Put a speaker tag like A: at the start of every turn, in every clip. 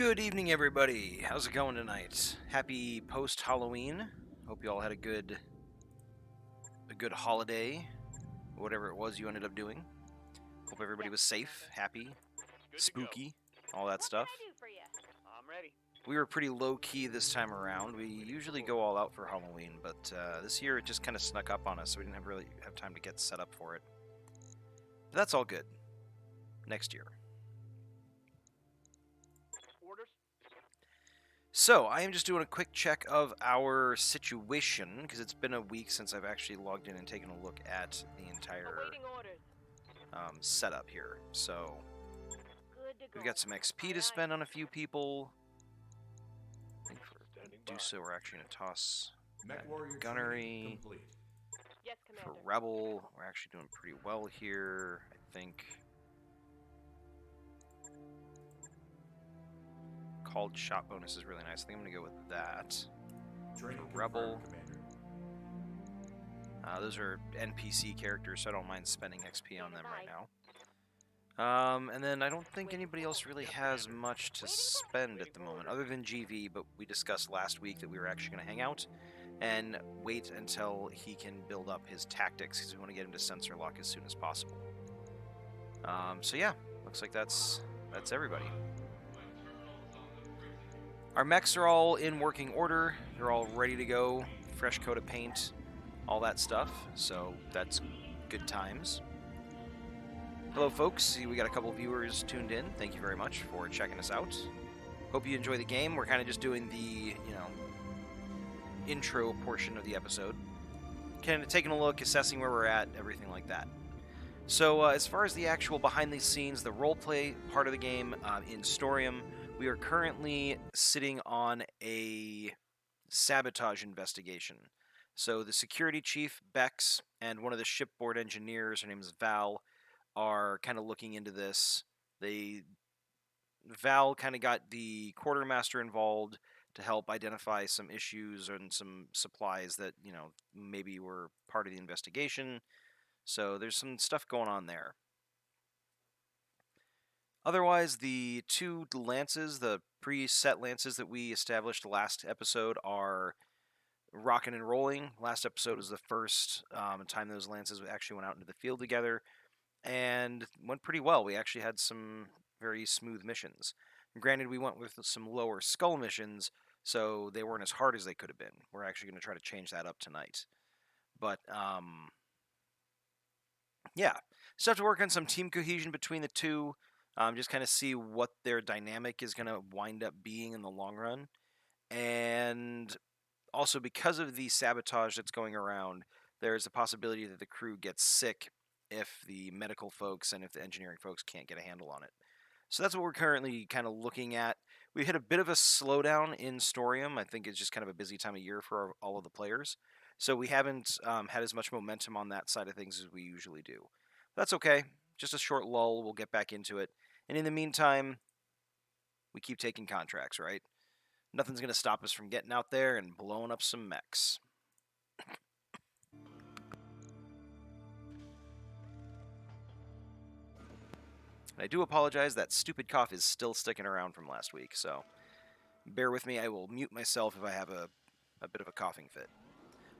A: Good evening, everybody. How's it going tonight? Happy post-Halloween. Hope you all had a good holiday, whatever it was you ended up doing. Hope everybody was safe, happy, spooky, all that stuff.
B: What can I do for you? I'm ready.
A: We were pretty low-key this time around. We usually go all out for Halloween, but this year it just kind of snuck up on us, so we didn't really have time to get set up for it. But that's all good. Next year.
B: Orders?
A: So, I am just doing a quick check of our situation, because it's been a week since I've actually logged in and taken a look at the entire
B: Awaiting orders.
A: setup here. So,
B: Good to
A: we've
B: go.
A: got some XP to spend on a few people. I think for do so, we're actually going to toss gunnery.
B: Yes,
A: For
B: Commander.
A: Rebel, we're actually doing pretty well here, I think. Called shot bonus is really nice. I think I'm going to go with that. For Rebel. Those are NPC characters, so I don't mind spending XP on them right now. And then I don't think anybody else really has much to spend at the moment, other than GV, but we discussed last week that we were actually going to hang out and wait until he can build up his tactics, because we want to get him to sensor lock as soon as possible. So yeah, looks like that's everybody. Our mechs are all in working order. They're all ready to go. Fresh coat of paint, all that stuff. So that's good times. Hello, folks. We got a couple viewers tuned in. Thank you very much for checking us out. Hope you enjoy the game. We're kind of just doing the, intro portion of the episode. Kind of taking a look, assessing where we're at, everything like that. So as far as the actual behind the scenes, the roleplay part of the game in Storium, we are currently sitting on a sabotage investigation. So the security chief, Bex, and one of the shipboard engineers, her name is Val, are kind of looking into this. Val kind of got the quartermaster involved to help identify some issues and some supplies that, maybe were part of the investigation. So there's some stuff going on there. Otherwise, the two lances, the preset lances that we established last episode, are rocking and rolling. Last episode was the first time those lances actually went out into the field together, and went pretty well. We actually had some very smooth missions. Granted, we went with some lower skull missions, so they weren't as hard as they could have been. We're actually going to try to change that up tonight. But, yeah. Still have to work on some team cohesion between the two. Just kind of see what their dynamic is going to wind up being in the long run. And also, because of the sabotage that's going around, there's a possibility that the crew gets sick if the medical folks and if the engineering folks can't get a handle on it. So that's what we're currently kind of looking at. We hit a bit of a slowdown in Storium. I think it's just kind of a busy time of year for all of the players. So we haven't had as much momentum on that side of things as we usually do. That's okay. Just a short lull. We'll get back into it. And in the meantime, we keep taking contracts, right? Nothing's going to stop us from getting out there and blowing up some mechs. I do apologize, that stupid cough is still sticking around from last week, so bear with me. I will mute myself if I have a bit of a coughing fit.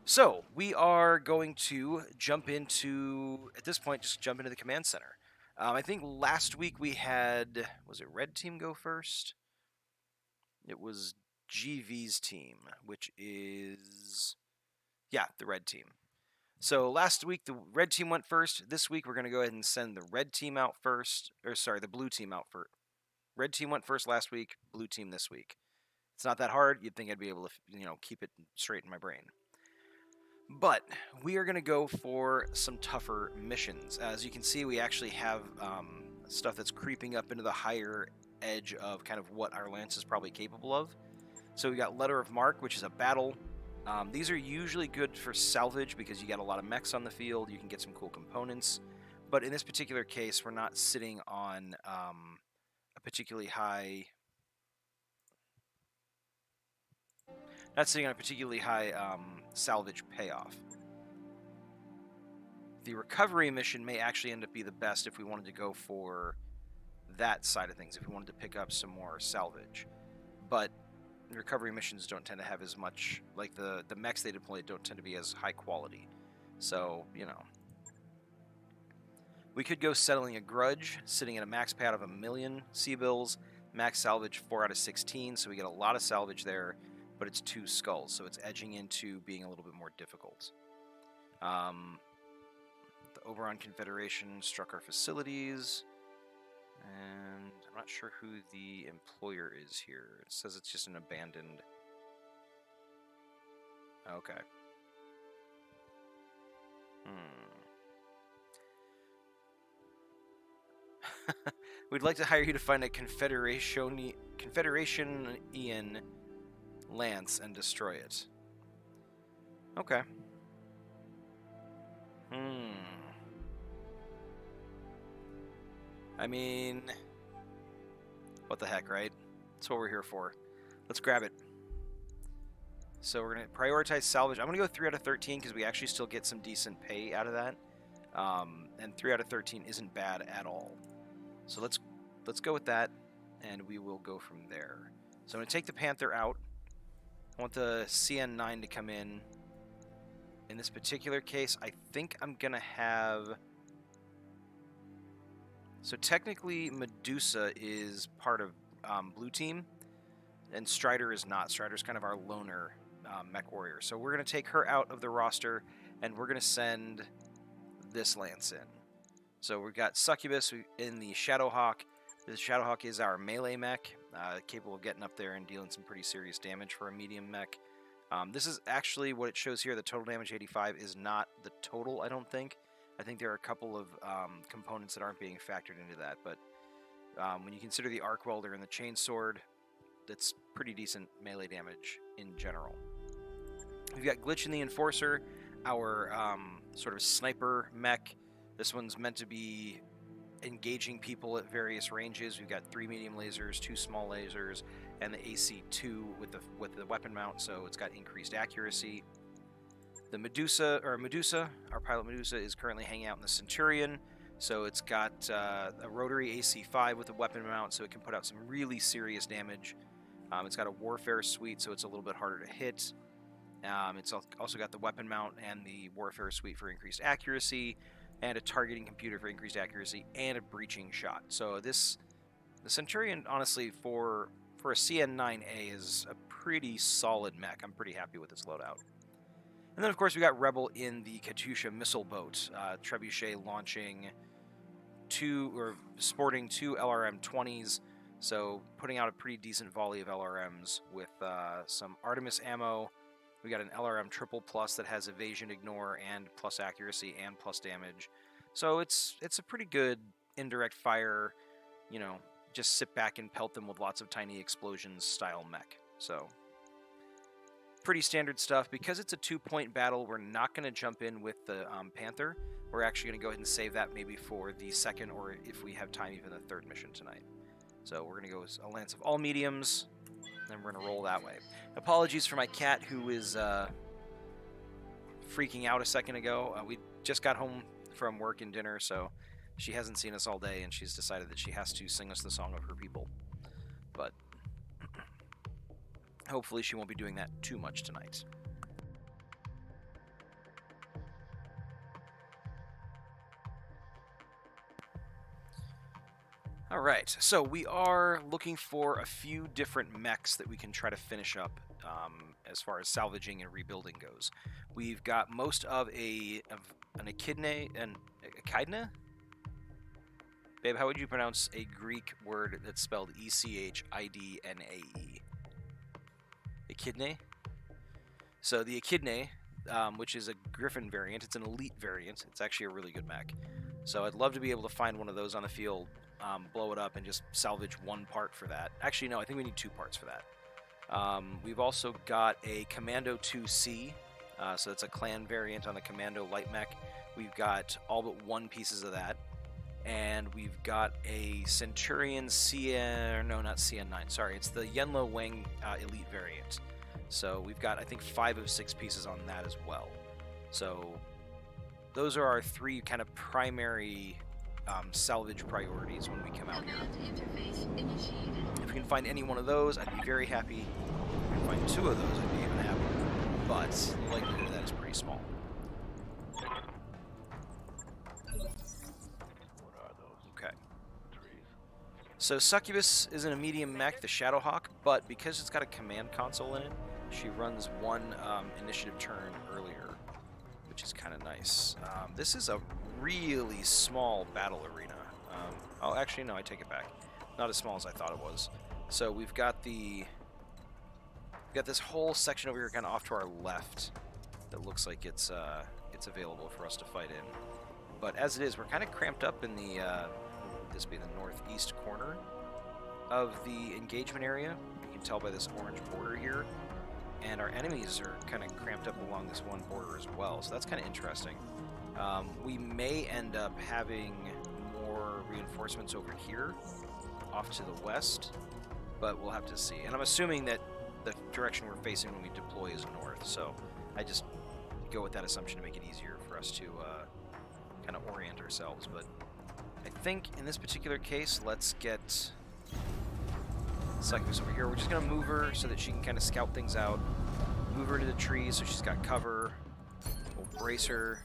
A: So, we are going to jump into, at this point, just jump into the command center. I think last week we had, was it Red Team go first? It was GV's team, which is, yeah, the Red Team. So last week the Red Team went first. This week we're going to go ahead and send the Red Team out first, or sorry, the Blue Team out first. Red Team went first last week, Blue Team this week. It's not that hard. You'd think I'd be able to, keep it straight in my brain. But we are going to go for some tougher missions. As you can see, we actually have stuff that's creeping up into the higher edge of kind of what our lance is probably capable of. So we got Letter of Marque, which is a battle. These are usually good for salvage because you got a lot of mechs on the field. You can get some cool components. But in this particular case, we're not sitting on a particularly high... salvage payoff. The recovery mission may actually end up being the best if we wanted to go for that side of things if we wanted to pick up some more salvage. But recovery missions don't tend to have as much, like the mechs they deploy don't tend to be as high quality. So, you know. We could go settling a grudge, sitting at a max pad of 1,000,000 sea bills, max salvage 4 out of 16, so we get a lot of salvage there, but it's 2 skulls, so it's edging into being a little bit more difficult. The Oberon Confederation struck our facilities, and I'm not sure who the employer is here. It says it's just an abandoned... Okay. We'd like to hire you to find a Confederationian lance and destroy it. Okay. I mean, what the heck, right? That's what we're here for. Let's grab it. So we're going to prioritize salvage. I'm going to go 3 out of 13 because we actually still get some decent pay out of that. And 3 out of 13 isn't bad at all. So let's go with that, and we will go from there. So I'm going to take the Panther out. I want the CN9 to come in. In this particular case, I think I'm going to have... So technically, Medusa is part of Blue Team, and Strider is not. Strider's kind of our loner mech warrior. So we're going to take her out of the roster, and we're going to send this lance in. So we've got Succubus in the Shadowhawk. The Shadowhawk is our melee mech, capable of getting up there and dealing some pretty serious damage for a medium mech. This is actually what it shows here. The total damage 85 is not the total, I don't think. I think there are a couple of components that aren't being factored into that. But when you consider the Arc Welder and the Chainsword, that's pretty decent melee damage in general. We've got Glitch in the Enforcer, our sort of sniper mech. This one's meant to be engaging people at various ranges. We've got 3 medium lasers, 2 small lasers, and the AC2 with the weapon mount, so it's got increased accuracy. The Medusa, our pilot Medusa, is currently hanging out in the Centurion, so it's got a rotary AC5 with a weapon mount, so it can put out some really serious damage. It's got a Warfare suite, so it's a little bit harder to hit. It's also got the weapon mount and the Warfare suite for increased accuracy, and a targeting computer for increased accuracy, and a breaching shot. So the Centurion, honestly, for a CN9A is a pretty solid mech. I'm pretty happy with this loadout. And then, of course, we got Rebel in the Katyusha missile boat. Trebuchet launching sporting 2 LRM-20s, so putting out a pretty decent volley of LRMs with some Artemis ammo. We got an LRM triple plus that has evasion, ignore, and plus accuracy and plus damage. So it's a pretty good indirect fire, you know, just sit back and pelt them with lots of tiny explosions style mech. So pretty standard stuff. Because it's a 2-point battle, we're not going to jump in with the Panther. We're actually going to go ahead and save that maybe for the second, or if we have time, even the third mission tonight. So we're going to go with a lance of all mediums. Then we're going to roll that way. Apologies for my cat who is freaking out a second ago. We just got home from work and dinner, so she hasn't seen us all day, and she's decided that she has to sing us the song of her people. But hopefully she won't be doing that too much tonight. Alright, so we are looking for a few different mechs that we can try to finish up as far as salvaging and rebuilding goes. We've got most of an echidna. Babe, how would you pronounce a Greek word that's spelled E-C-H-I-D-N-A-E? Echidna? So the echidna, which is a Griffin variant, it's an elite variant. It's actually a really good mech. So I'd love to be able to find one of those on the field, blow it up, and just salvage 1 part for that. Actually, no, I think we need 2 parts for that. We've also got a Commando 2C, so it's a clan variant on the Commando light mech. We've got all but 1 pieces of that. And we've got a Centurion not CN9, sorry, it's the Yenlo Wang elite variant. So we've got, I think, 5 of 6 pieces on that as well. So those are our 3 kind of primary salvage priorities when we come out here. If we can find any one of those, I'd be very happy. If we can find 2 of those, I'd be even happy. But the likelihood of that is pretty small.
B: What are those?
A: Okay.
B: Trees.
A: So Succubus isn't a medium mech, the Shadowhawk, but because it's got a command console in it, she runs 1 initiative turn earlier, which is kind of nice. This is a really small battle arena. Oh, actually, no, I take it back. Not as small as I thought it was. So we've got this whole section over here, kind of off to our left, that looks like it's available for us to fight in. But as it is, we're kind of cramped up in the this be the northeast corner of the engagement area. You can tell by this orange border here. And our enemies are kind of cramped up along this one border as well, so that's kind of interesting. We may end up having more reinforcements over here, off to the west, but we'll have to see. And I'm assuming that the direction we're facing when we deploy is north, so I just go with that assumption to make it easier for us to kind of orient ourselves. But I think in this particular case, let's get Succubus over here. We're just going to move her so that she can kind of scout things out. Move her to the trees so she's got cover. We'll brace her.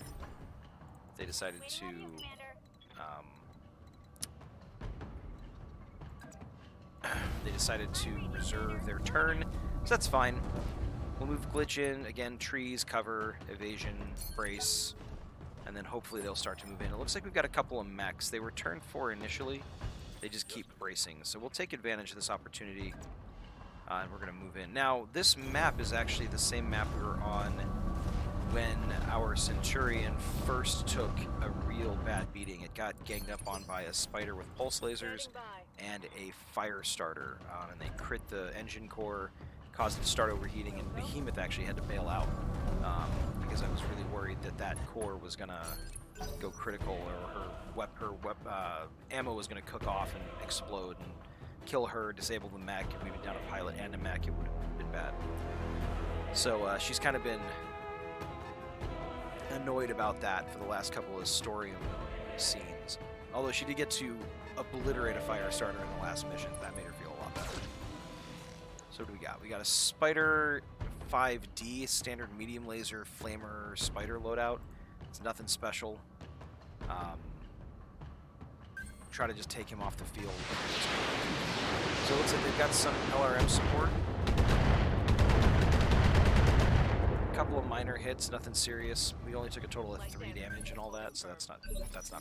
A: They decided to reserve their turn, so that's fine. We'll move Glitch in. Again, trees, cover, evasion, brace, and then hopefully they'll start to move in. It looks like we've got a couple of mechs. They were turn 4 initially. They just keep bracing, so we'll take advantage of this opportunity, and we're going to move in. Now, this map is actually the same map we were on when our Centurion first took a real bad beating. It got ganged up on by a spider with pulse lasers and a fire starter, and they crit the engine core, caused it to start overheating, and Behemoth actually had to bail out because I was really worried that that core was going to go critical, or her ammo was going to cook off and explode and kill her, disable the mech, and maybe down a pilot and a mech. It would have been bad. So she's kind of been annoyed about that for the last couple of Storium scenes. Although she did get to obliterate a fire starter in the last mission. That made her feel a lot better. So what do we got? We got a Spider 5D, standard medium laser flamer spider loadout. It's nothing special. Try to just take him off the field. So it looks like they've got some LRM support. A couple of minor hits, nothing serious. We only took a total of 3 damage and all that, so that's not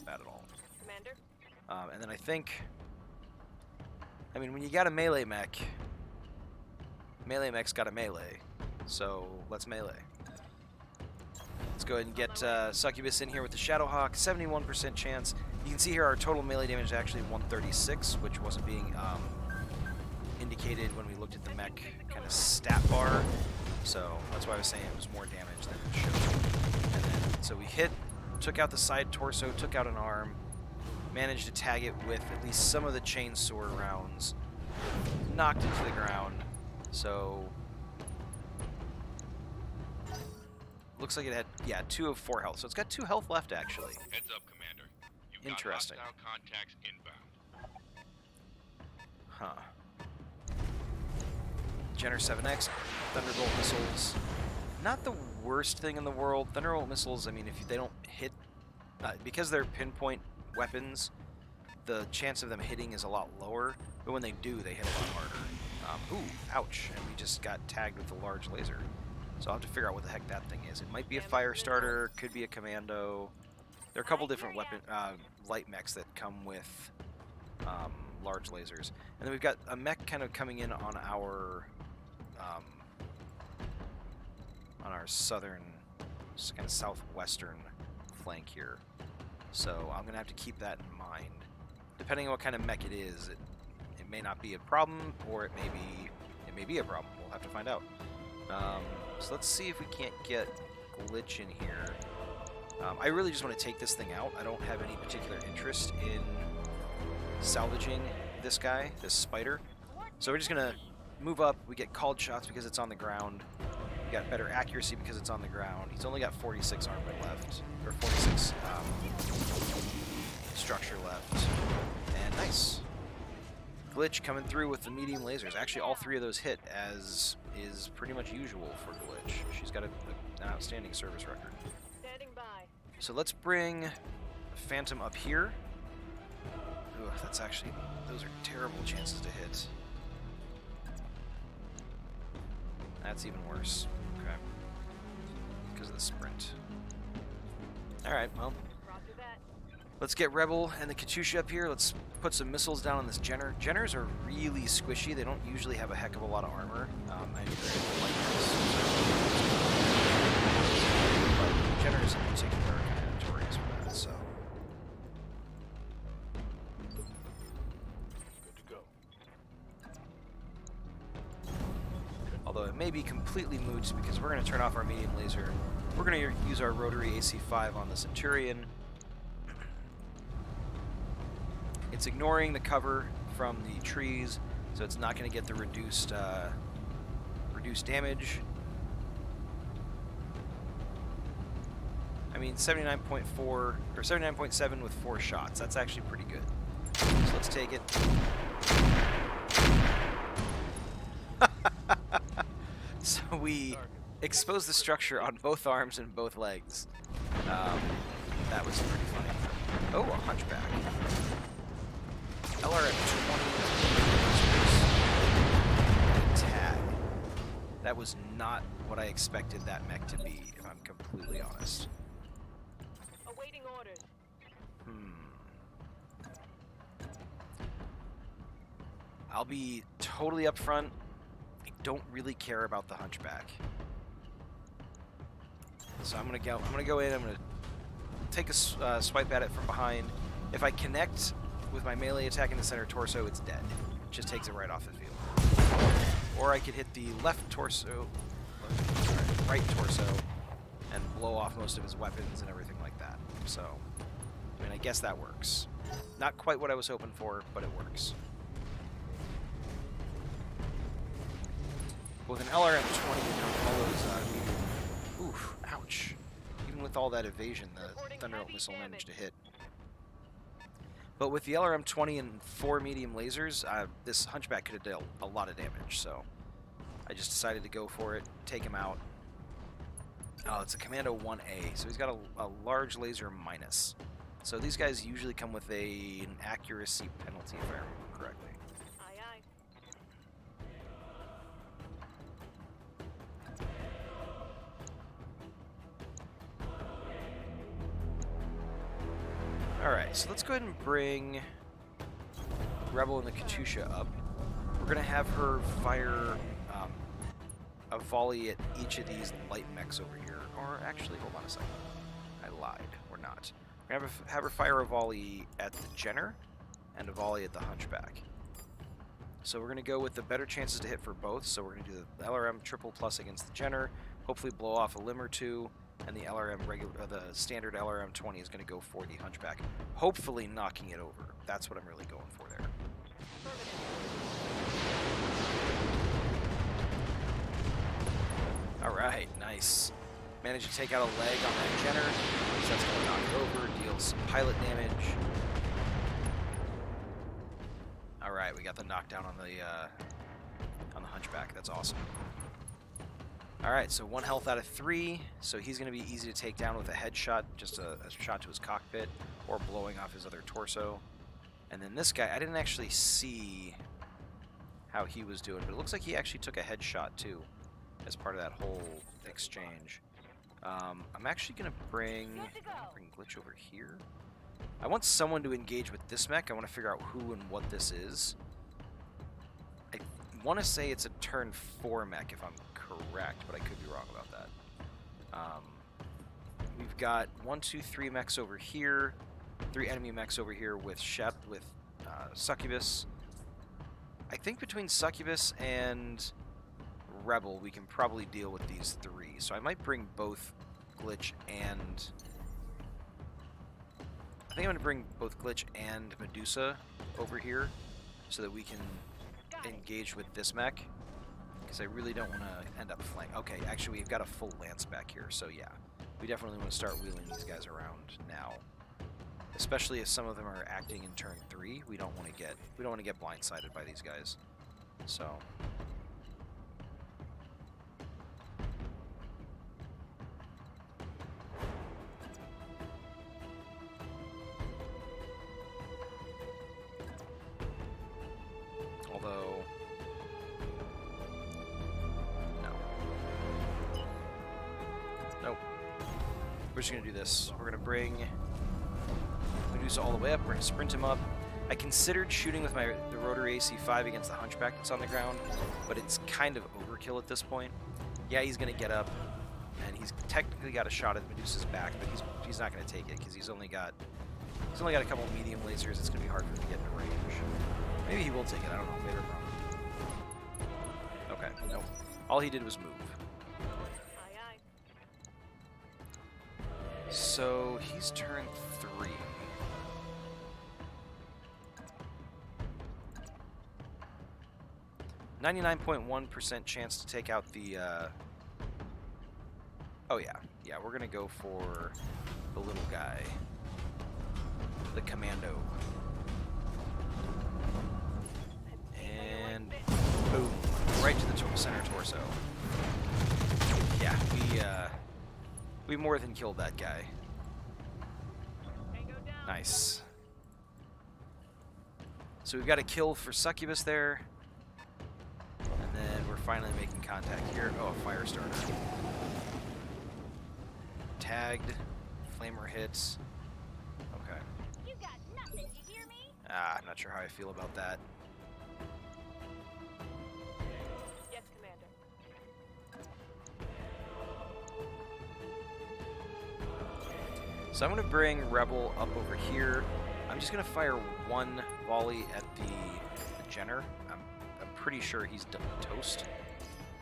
A: bad at all.
B: Commander?
A: And then I think, when you got a melee mech's got a melee, so let's melee. Let's go ahead and get Succubus in here with the Shadowhawk, 71% chance. You can see here our total melee damage is actually 136, which wasn't being indicated when we looked at the mech kind of stat bar. So that's why I was saying it was more damage than it should. And then, so we took out the side torso, took out an arm, managed to tag it with at least some of the chainsaw rounds, knocked it to the ground. So looks like it had, 2 of 4 health. So it's got 2 health left, actually.
C: Heads up, Commander. You've
A: Interesting.
C: got hostile contacts inbound.
A: Huh. Jenner 7X, Thunderbolt missiles. Not the worst thing in the world. Thunderbolt missiles, if they don't hit, because they're pinpoint weapons, the chance of them hitting is a lot lower, but when they do, they hit a lot harder. Ooh, ouch, and we just got tagged with a large laser. So I'll have to figure out what the heck that thing is. It might be a fire starter, could be a commando. There are a couple different light mechs that come with large lasers. And then we've got a mech kind of coming in on our southern, kind of southwestern flank here. So I'm gonna have to keep that in mind. Depending on what kind of mech it is, it may not be a problem, or it may be a problem. We'll have to find out. So let's see if we can't get Glitch in here. I really just want to take this thing out. I don't have any particular interest in salvaging this guy, this spider. So we're just going to move up. We get called shots because it's on the ground. We got better accuracy because it's on the ground. He's only got 46 armor left, or 46 structure left. And nice. Glitch coming through with the medium lasers. Actually, all three of those hit, as is pretty much usual for Glitch. She's got an outstanding service record.
D: Standing by.
A: So let's bring Phantom up here. Ugh, that's actually... those are terrible chances to hit. That's even worse. Okay. Because of the sprint. Alright, well...
D: Roger that.
A: let's get Rebel and the Katyusha up here. Let's put some missiles down on this Jenner. Jenners are really squishy. They don't usually have a heck of a lot of armor. I think they're like this. But Jenners in particular are kind of notorious for that, so...
B: Good to go.
A: although it may be completely moot because we're going to turn off our medium laser. We're going to use our rotary AC-5 on the Centurion. It's ignoring the cover from the trees, so it's not going to get the reduced damage. I mean, 79.4 or 79.7 with 4 shots. That's actually pretty good. So let's take it. So we expose the structure on both arms and both legs. That was pretty funny. Oh, a hunchback. LRM 20 tag. That was not what I expected that mech to be, if I'm completely honest.
D: Awaiting orders.
A: I'll be totally upfront. I don't really care about the hunchback. So I'm gonna go in. I'm gonna take a swipe at it from behind. If I connect with my melee attack in the center torso, it's dead. It just takes it right off the field. Or I could hit the left torso, right torso, and blow off most of his weapons and everything like that. So, I mean, I guess that works. Not quite what I was hoping for, but it works. With an LRM 20, all those, oof, ouch. Even with all that evasion, the Thunderbolt missile managed to hit. But with the LRM 20 and 4 medium lasers, this hunchback could have dealt a lot of damage, so I just decided to go for it, take him out. Oh, it's a Commando 1A, so he's got a large laser minus. So these guys usually come with an accuracy penalty, if I remember correctly.
D: Aye, aye.
A: Alright, so let's go ahead and bring Rebel and the Katyusha up. We're going to have her fire a volley at each of these light mechs over here. Or actually, hold on a second. I lied. We're not. We're going to have her fire a volley at the Jenner and a volley at the Hunchback. So we're going to go with the better chances to hit for both. So we're going to do the LRM triple plus against the Jenner, hopefully blow off a limb or two, and the the standard LRM 20 is going to go for the Hunchback, hopefully knocking it over. That's what I'm really going for there. Alright, nice. Managed to take out a leg on that Jenner, so that's going to knock it over, deal some pilot damage. Alright, we got the knockdown on the Hunchback. That's awesome. Alright, so 1 health out of 3, so he's going to be easy to take down with a headshot, just a shot to his cockpit, or blowing off his other torso. And then this guy, I didn't actually see how he was doing, but it looks like he actually took a headshot too, as part of that whole exchange. I'm actually going to bring Glitch over here. I want someone to engage with this mech. I want to figure out who and what this is. I want to say it's a turn 4 mech if I'm correct, but I could be wrong about that. We've got 1, 2, 3 mechs over here, 3 enemy mechs over here with Succubus. I think between Succubus and Rebel, we can probably deal with these 3. So I might bring both Glitch and... I think I'm going to bring both Glitch and Medusa over here so that we can engage with this mech. Because I really don't want to end up flank. Okay, actually we've got a full lance back here, so yeah. We definitely want to start wheeling these guys around now. especially if some of them are acting in turn 3. We don't want to get blindsided by these guys. So. Although, no. Nope. We're just going to do this. We're going to bring Medusa all the way up. We're going to sprint him up. I considered shooting with the rotary AC-5 against the Hunchback that's on the ground, but it's kind of overkill at this point. Yeah, he's going to get up, and he's technically got a shot at Medusa's back, but he's not going to take it because he's only got a couple medium lasers. It's going to be hard for him to get into range. Maybe he will take it. I don't know. Maybe I'm wrong. Okay. Nope. All he did was move.
D: Aye, aye.
A: So he's turn 3. .1% chance to take out the. Oh yeah, we're gonna go for the little guy, the commando, and boom, right to the center torso. Yeah, we more than killed that guy.
D: Tango down.
A: Nice. So we've got a kill for Succubus there. And then we're finally making contact here. Oh, a fire starter. Tagged. Flamer hits. Okay.
D: You got nothing, you hear me?
A: I'm not sure how I feel about that.
D: Yes, Commander.
A: So I'm going to bring Rebel up over here. I'm just going to fire one volley at the Jenner. I'm pretty sure he's toast.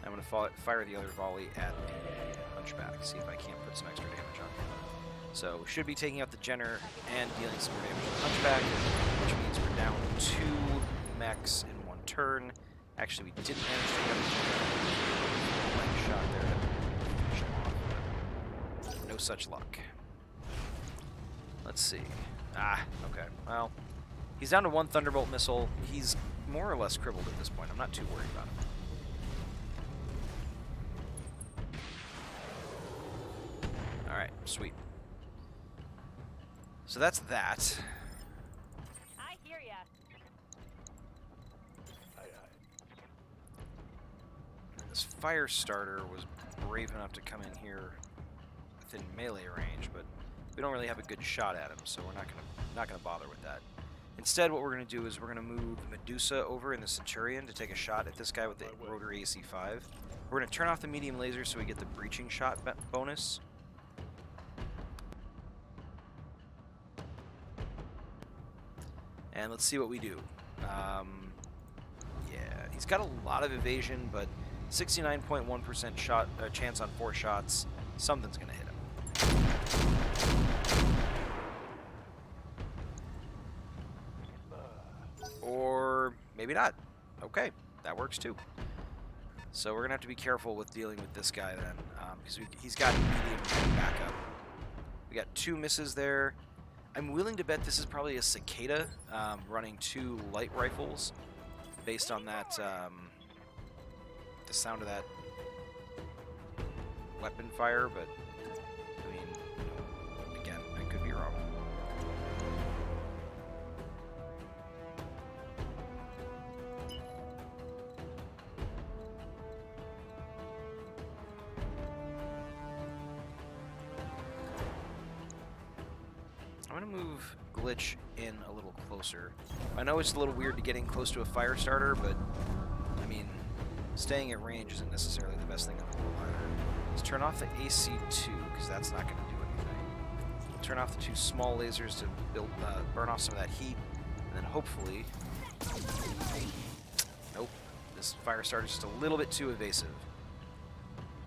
A: I'm going to fire the other volley at the Hunchback, see if I can't put some extra damage on him. So we should be taking out the Jenner and dealing some more damage to the Hunchback, which means we're down 2 mechs in 1 turn. Actually, we didn't manage to get the Jenner. Shot there to finish him off. No such luck. Let's see. Okay. Well, he's down to 1 Thunderbolt missile. He's more or less crippled at this point. I'm not too worried about him. Alright, sweet. So that's that.
D: I hear ya.
B: Aye, aye.
A: And this fire starter was brave enough to come in here within melee range, but we don't really have a good shot at him, so we're not gonna bother with that. Instead, what we're gonna do is we're gonna move Medusa over in the Centurion to take a shot at this guy with the rotary AC-5. We're gonna turn off the medium laser so we get the breaching shot bonus. And let's see what we do. Yeah, he's got a lot of evasion, but 69.1% shot chance on 4 shots. Something's gonna hit him. Or maybe not. Okay, that works too. So we're gonna have to be careful with dealing with this guy then, because he's got medium backup. We got 2 misses there. I'm willing to bet this is probably a Cicada running 2 light rifles, based on that the sound of that weapon fire. But I mean, again, I could be wrong. I'm going to move Glitch in a little closer. I know it's a little weird to getting close to a fire starter, but I mean, staying at range isn't necessarily the best thing in the world either. Let's turn off the AC-2, because that's not going to do anything. We'll turn off the 2 small lasers to burn off some of that heat, and then hopefully... Nope. This fire starter's just a little bit too evasive.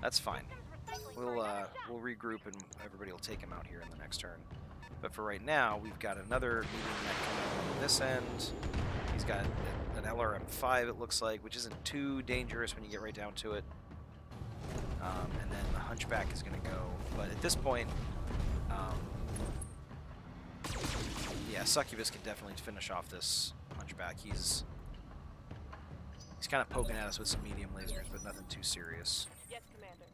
A: That's fine. We'll regroup and everybody will take him out here in the next turn. But for right now, we've got another medium mech coming on this end. He's got an LRM-5, it looks like, which isn't too dangerous when you get right down to it. And then the Hunchback is going to go. But at this point, Yeah, Succubus can definitely finish off this Hunchback. He's kind of poking at us with some medium lasers, but nothing too serious.
D: Yes, Commander.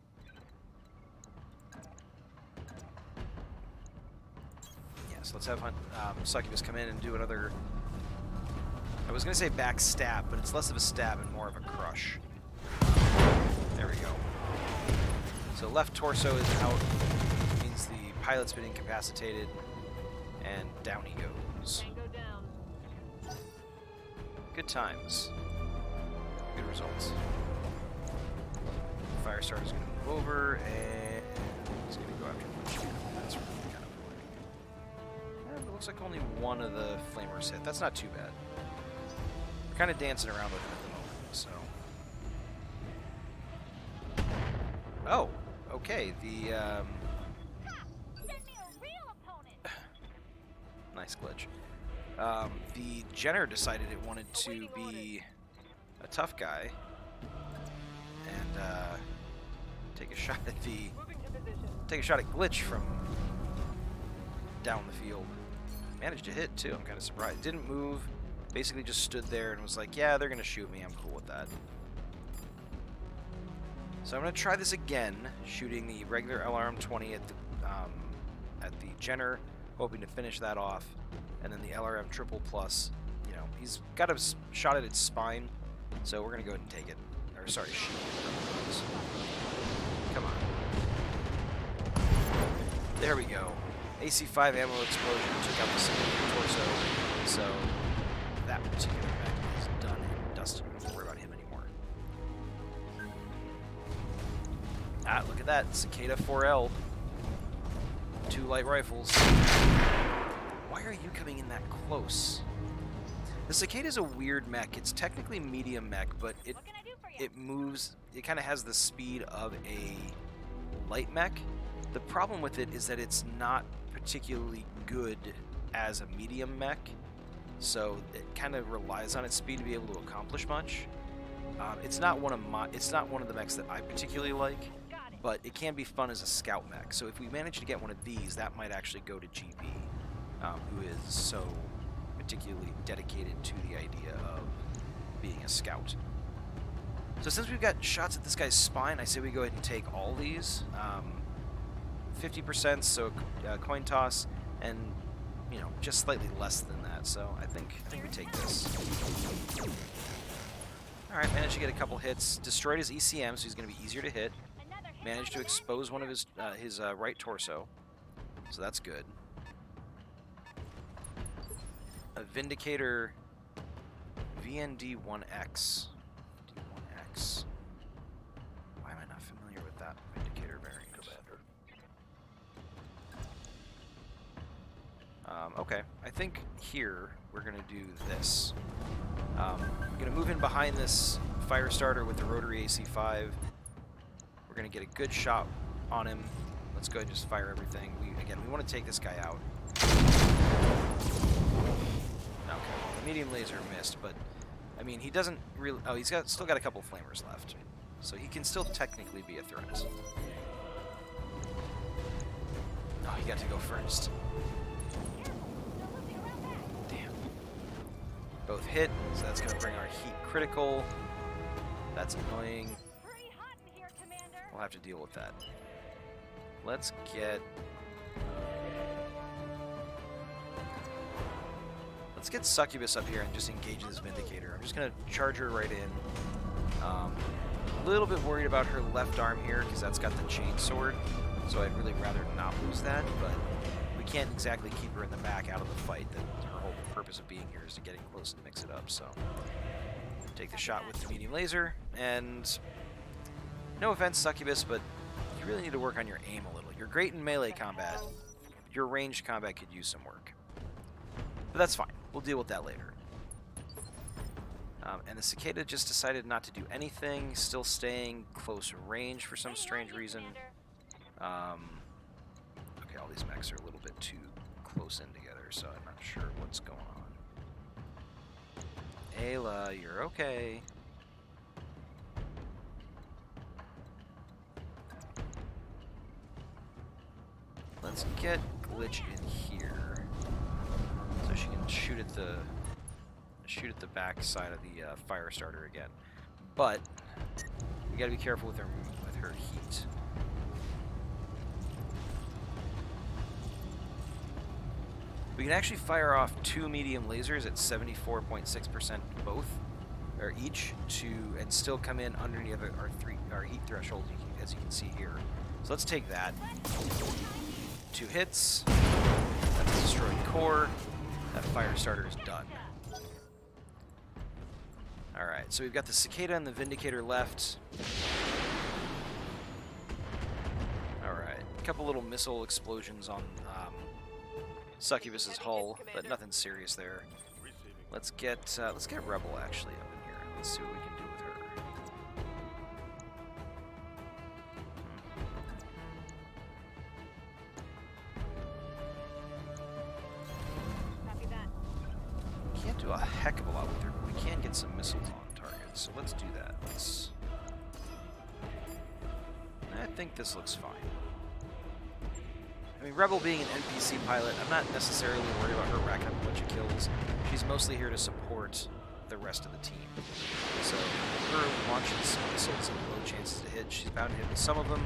A: Yeah, so let's have Succubus come in and do another... I was going to say back stab, but it's less of a stab and more of a crush. There we go. So left torso is out. Means the pilot's been incapacitated. And down he goes.
D: Tango down.
A: Good times. Good results. Firestarter's going to move over, and he's going to go after the ship. That's really kind of annoying. And it looks like only one of the flamers hit. That's not too bad. We're kind of dancing around with him at the moment, so... Oh, okay. The,
D: Ha! Send me a real opponent.
A: Nice glitch. The Jenner decided it wanted to be a tough guy and take a shot at
D: Moving to position.
A: Glitch from down the field. Managed to hit too. I'm kind of surprised. Didn't move. Basically just stood there and was like, "Yeah, they're gonna shoot me. I'm cool with that." So I'm gonna try this again, shooting the regular LRM-20 at the Jenner, hoping to finish that off. And then the LRM triple plus, you know, he's got a shot at its spine, so we're gonna go ahead and take it. Or sorry, shoot it. Come on. There we go. AC-5 ammo explosion took out the civilian torso, so that particular mech is done and dusted. We don't have to worry about him anymore. Ah, look at that. Cicada 4L. 2 light rifles. Why are you coming in that close? The Cicada is a weird mech. It's technically medium mech, but it
D: What can I do for you?
A: moves. It kind of has the speed of a light mech. The problem with it is that it's not particularly good as a medium mech, so it kind of relies on its speed to be able to accomplish much. It's not one of the mechs that I particularly like.
D: Got it.
A: But it can be fun as a scout mech. So if we manage to get one of these, that might actually go to GB, who is so particularly dedicated to the idea of being a scout. So since we've got shots at this guy's spine, I say we go ahead and take all these. 50%, so coin toss, and you know, just slightly less than that. So I think we take this. All right, managed to get a couple hits. Destroyed his ECM, so he's going to be easier to hit.
D: Another hit
A: Managed to
D: on the
A: expose one of
D: Vanguard.
A: his right torso, so that's good. A Vindicator VND1X. D1X. Why am I not familiar with that Vindicator variant? Okay, I think here we're going to do this. I'm going to move in behind this Firestarter with the rotary AC-5. We're going to get a good shot on him. Let's go ahead and just fire everything. We want to take this guy out. Okay, well, the medium laser missed, but I mean, he doesn't really... Oh, he's still got a couple flamers left. So he can still technically be a threat. Oh, he got to go first. Damn. Both hit, so that's going to bring our heat critical. That's annoying.
D: Pretty hot in here, Commander.
A: We'll have to deal with that. Let's get Succubus up here and just engage this Vindicator. I'm just going to charge her right in. A little bit worried about her left arm here because that's got the chain sword, so I'd really rather not lose that, but we can't exactly keep her in the back out of the fight. Her whole purpose of being here is to getting close and mix it up, so take the shot with the medium laser, and no offense, Succubus, but you really need to work on your aim a little. You're great in melee combat. Your ranged combat could use some work. But that's fine. We'll deal with that later. And the Cicada just decided not to do anything, still staying close range for some strange reason. Okay, all these mechs are a little bit too close in together, so I'm not sure what's going on. Ayla, you're okay. Let's get Glitch in here. So so she can shoot at the back side of the fire starter again. But we gotta be careful with her heat. We can actually fire off 2 medium lasers at 74.6% both, or each, and still come in underneath our heat threshold, as you can see here. So let's take that. 2 hits. That's a destroyed core. That fire starter is done. Alright, so we've got the Cicada and the Vindicator left. Alright, a couple little missile explosions on Succubus's hull, but nothing serious there. Let's get Rebel actually up in here. Let's see what we can do with her.
D: Copy that.
A: Can't do a heck of a lot with her, but we can get some missiles on target. So let's do that. I think this looks fine. I mean, Rebel being an NPC pilot, I'm not necessarily worried about her racking up a bunch of kills. She's mostly here to support the rest of the team. So, her launching some missiles and low chances to hit, she's bound to hit with some of them,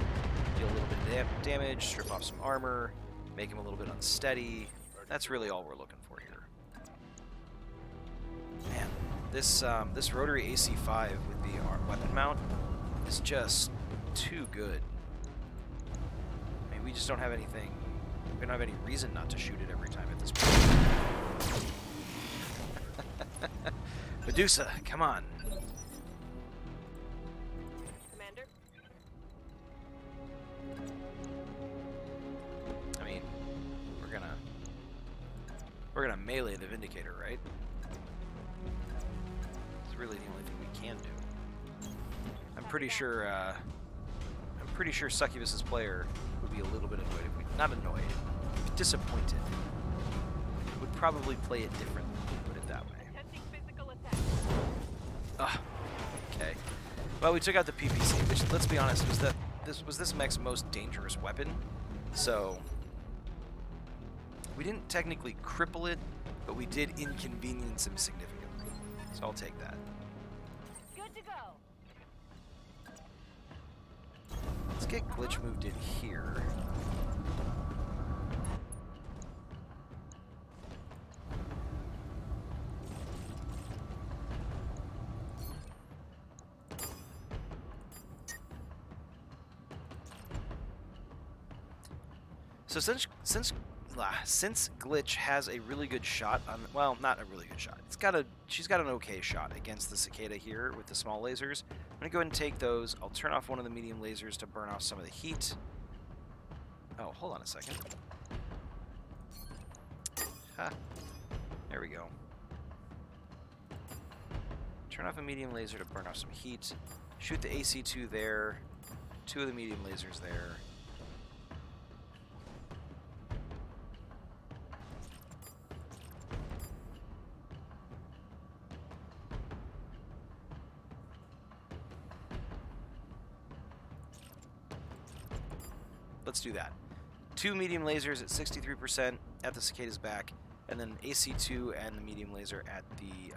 A: deal a little bit of damage, strip off some armor, make him a little bit unsteady. That's really all we're looking for here. Man, this rotary AC-5 with the weapon mount is just too good. I mean, we just don't have anything. We don't have any reason not to shoot it every time at this point. Medusa, come on.
D: Commander?
A: I mean, we're gonna melee the Vindicator, right? It's really the only thing we can do. I'm pretty sure Succubus's player would be a little bit annoyed if we, not annoyed, disappointed. Would probably play it differently, put it that way.
D: Attempting physical attack.
A: Ah, okay. Well, we took out the PPC, which, let's be honest, was this mech's most dangerous weapon. So we didn't technically cripple it, but we did inconvenience him significantly. So I'll take that.
D: Good to go.
A: Let's get Glitch moved in here. So since Glitch has a really good shot on, well, not a really good shot. She's got an okay shot against the Cicada here with the small lasers. I'm gonna go ahead and take those. I'll turn off one of the medium lasers to burn off some of the heat. Oh, hold on a second. Ha. There we go. Turn off a medium laser to burn off some heat. Shoot the AC-2 there. 2 of the medium lasers there. Let's do that. 2 medium lasers at 63% at the Cicada's back, and then AC-2 and the medium laser at the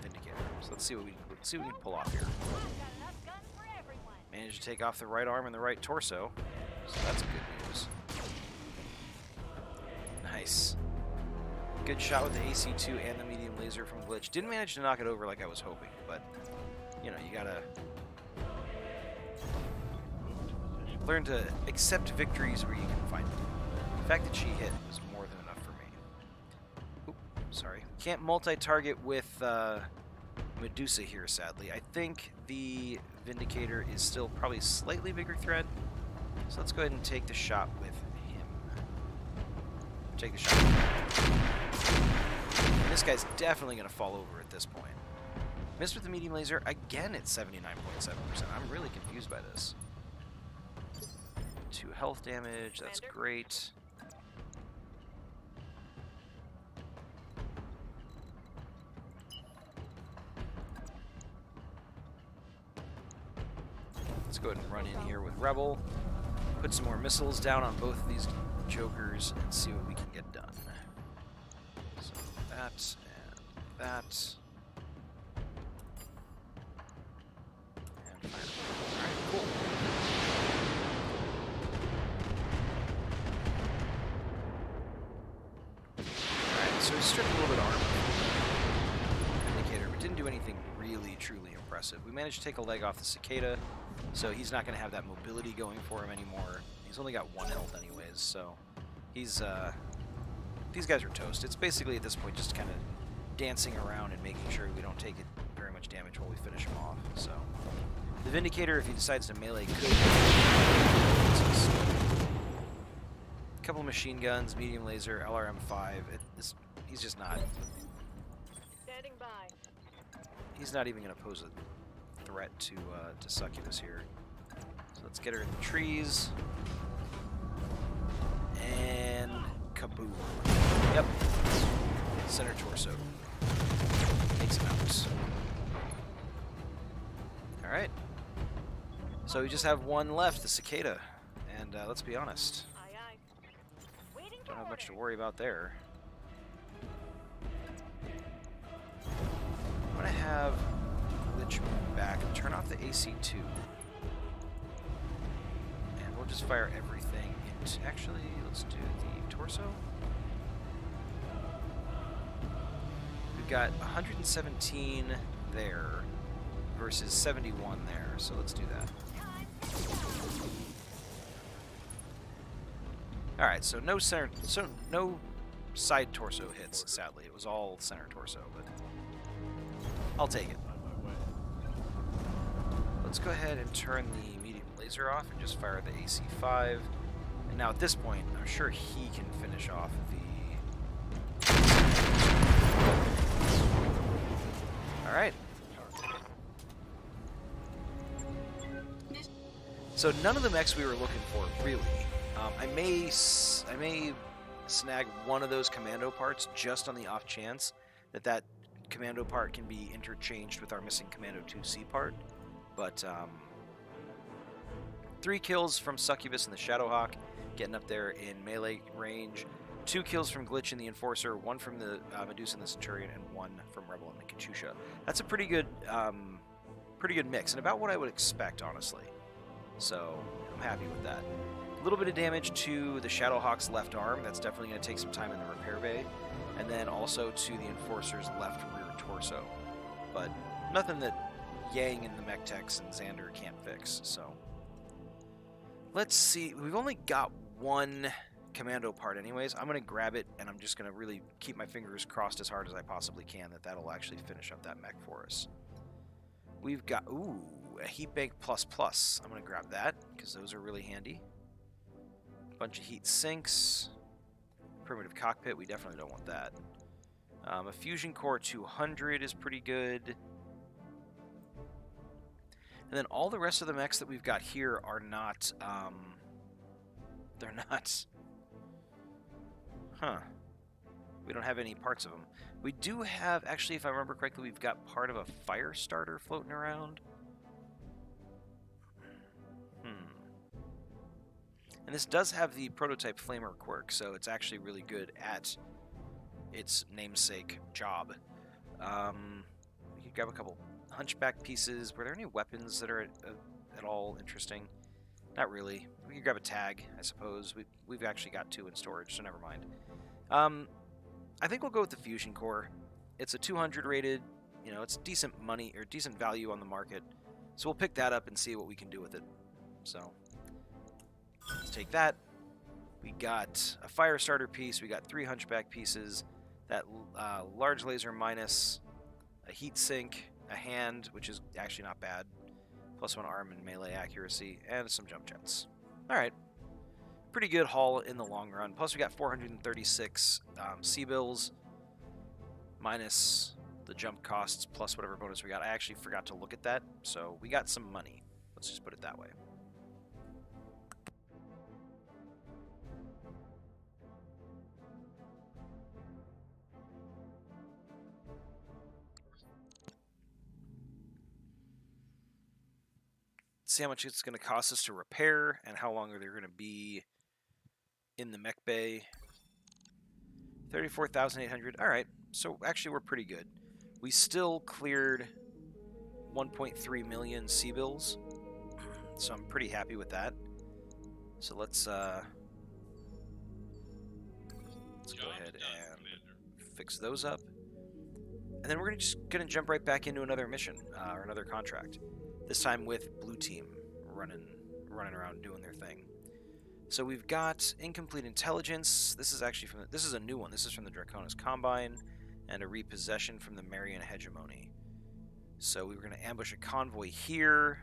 A: Vindicator. So let's see what we can pull off here.
D: I've got enough guns for everyone.
A: Managed to take off the right arm and the right torso, so that's good news. Nice. Good shot with the AC-2 and the medium laser from Glitch. Didn't manage to knock it over like I was hoping, but you know, you gotta learn to accept victories where you can find them. The fact that she hit was more than enough for me. Oop, sorry. Can't multi-target with Medusa here, sadly. I think the Vindicator is still probably a slightly bigger threat. So let's go ahead and take the shot with him. Take the shot. And this guy's definitely going to fall over at this point. Missed with the medium laser, again at 79.7%. I'm really confused by this. 2 health damage, that's great. Let's go ahead and run in here with Rebel. Put some more missiles down on both of these jokers and see what we can get done. So, that, and that. And fire. Alright, cool. Alright, so we stripped a little bit of armor. Indicator, but didn't do anything really, truly impressive. We managed to take a leg off the cicada, so he's not going to have that mobility going for him anymore. He's only got 1 health anyways, so he's, these guys are toast. It's basically, at this point, just kind of dancing around and making sure we don't take it very much damage while we finish him off, so. The Vindicator, if he decides to melee, could. A couple machine guns, medium laser, LRM-5. He's just not.
D: Standing by.
A: He's not even going to pose a threat to Succubus here. So let's get her in the trees. And kaboom. Yep. Center torso. Takes him out. Alright. So we just have 1 left, the cicada. And let's be honest.
D: Aye, aye. Waiting for
A: Don't have much to
D: orders.
A: worry about there. I'm going to have Glitch back and turn off the AC2. And we'll just fire everything into... Actually, let's do the torso. We've got 117 there versus 71 there, so let's do that. Alright, so no center, no side torso hits, sadly. It was all center torso, but I'll take it.
B: On my way.
A: Let's go ahead and turn the medium laser off and just fire the AC5. And now at this point, I'm sure he can finish off the... Alright. So none of the mechs we were looking for, really. I may snag one of those commando parts just on the off chance that commando part can be interchanged with our missing Commando 2C part. But 3 kills from Succubus and the Shadowhawk, getting up there in melee range. 2 kills from Glitch and the Enforcer, 1 from the Medusa and the Centurion, and 1 from Rebel and the Katyusha. That's a pretty good mix, and about what I would expect, honestly. So I'm happy with that. A little bit of damage to the Shadowhawk's left arm. That's definitely going to take some time in the repair bay. And then also to the Enforcer's left rear torso. But nothing that Yang and the Mech Techs and Xander can't fix, so. Let's see. We've only got 1 commando part anyways. I'm going to grab it, and I'm just going to really keep my fingers crossed as hard as I possibly can that that'll actually finish up that mech for us. We've got, ooh, a heat bank plus. I'm going to grab that, because those are really handy. Bunch of heat sinks. Primitive cockpit, we definitely don't want that. A fusion core 200 is pretty good. And then all the rest of the mechs that we've got here are not, they're not, we don't have any parts of them. We do have, actually, if I remember correctly, we've got part of a fire starter floating around. And this does have the prototype flamer quirk, so it's actually really good at its namesake job. We could grab a couple hunchback pieces. Were there any weapons that are at all interesting? Not really. We could grab a tag, I suppose. We've actually got 2 in storage, so never mind. I think we'll go with the fusion core. It's a 200 rated. You know, it's decent money or decent value on the market, so we'll pick that up and see what we can do with it. So. Let's take that. We got a fire starter piece. We got 3 hunchback pieces. That large laser minus, a heat sink, a hand, which is actually not bad, plus 1 arm and melee accuracy, and some jump jets. Alright. Pretty good haul in the long run. Plus we got 436 C-bills, minus the jump costs, plus whatever bonus we got. I actually forgot to look at that, so we got some money. Let's just put it that way. See how much it's going to cost us to repair and how long they're going to be in the mech bay. 34,800. All right. So actually, we're pretty good. We still cleared 1.3 million sea bills, so I'm pretty happy with that. So let's go ahead and fix those up, and then we're just gonna jump right back into another mission or another contract. This time with Blue Team running around doing their thing. So we've got incomplete intelligence. This is actually this is a new one. This is from the Draconis Combine, and a repossession from the Marian Hegemony. So we were going to ambush a convoy here.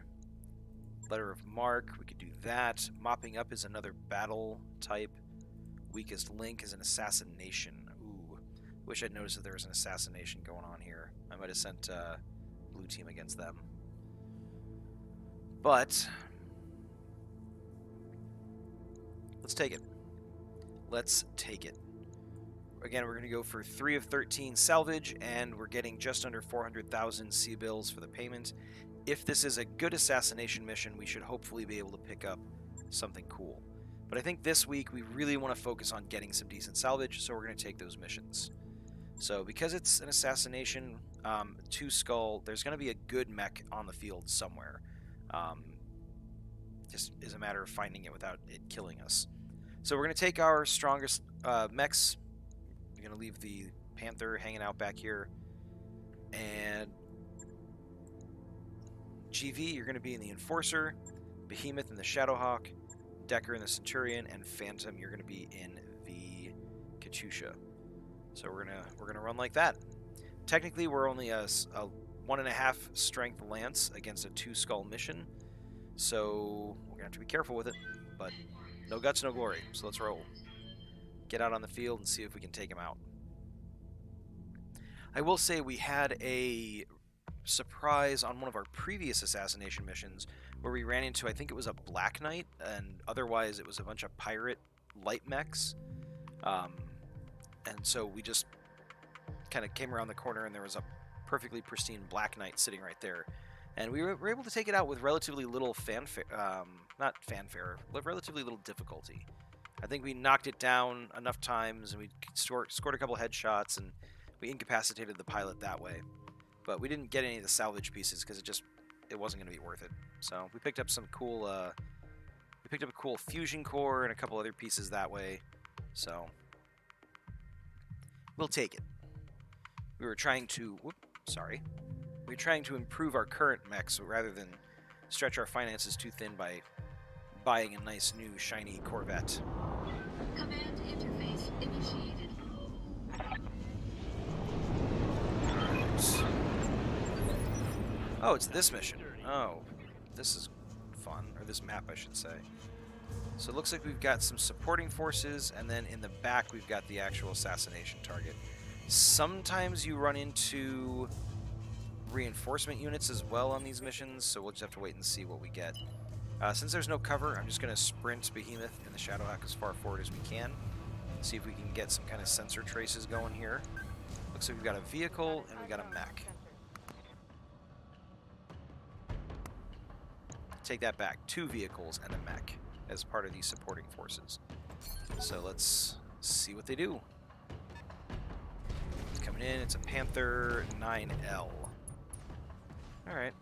A: Letter of mark, we could do that. Mopping up is another battle type. Weakest link is an assassination. Ooh, wish I'd noticed that there was an assassination going on here. I might have sent Blue Team against them. But let's take it. Let's take it. Again, we're going to go for 3 of 13 salvage, and we're getting just under 400,000 sea bills for the payment. If this is a good assassination mission, we should hopefully be able to pick up something cool. But I think this week we really want to focus on getting some decent salvage, so we're going to take those missions. So because it's an assassination, 2 skull, there's going to be a good mech on the field somewhere. Just is a matter of finding it without it killing us. So we're going to take our strongest mechs. We're going to leave the Panther hanging out back here. And GV, you're going to be in the Enforcer. Behemoth in the Shadowhawk. Decker in the Centurion. And Phantom, you're going to be in the Katyusha. So we're gonna run like that. Technically, we're only a 1.5 strength lance against a 2 skull mission. So we're going to have to be careful with it. But no guts, no glory. So let's roll. Get out on the field and see if we can take him out. I will say we had a surprise on one of our previous assassination missions where we ran into, I think it was a Black Knight, and otherwise it was a bunch of pirate light mechs. And so we just kind of came around the corner and there was a perfectly pristine Black Knight sitting right there. And we were able to take it out with relatively little relatively little difficulty. I think we knocked it down enough times, and we scored a couple headshots, and we incapacitated the pilot that way. But we didn't get any of the salvage pieces because it wasn't going to be worth it. So we picked up some cool, we picked up a cool fusion core and a couple other pieces that way. So we'll take it. We were trying to, we were trying to improve our current mech, so rather than stretch our finances too thin by buying a nice new shiny Corvette.
E: Command interface initiated.
A: Oh, it's this mission. Oh, this is fun. Or this map, I should say. So it looks like we've got some supporting forces, and then in the back we've got the actual assassination target. Sometimes you run into reinforcement units as well on these missions, so we'll just have to wait and see what we get. Since there's no cover, I'm just going to sprint Behemoth in the Shadowhawk as far forward as we can. See if we can get some kind of sensor traces going here. Looks like we've got a vehicle and we got a mech. Take that back. 2 vehicles and a mech as part of these supporting forces. So let's see what they do. It's coming in. It's a Panther 9L. Alright.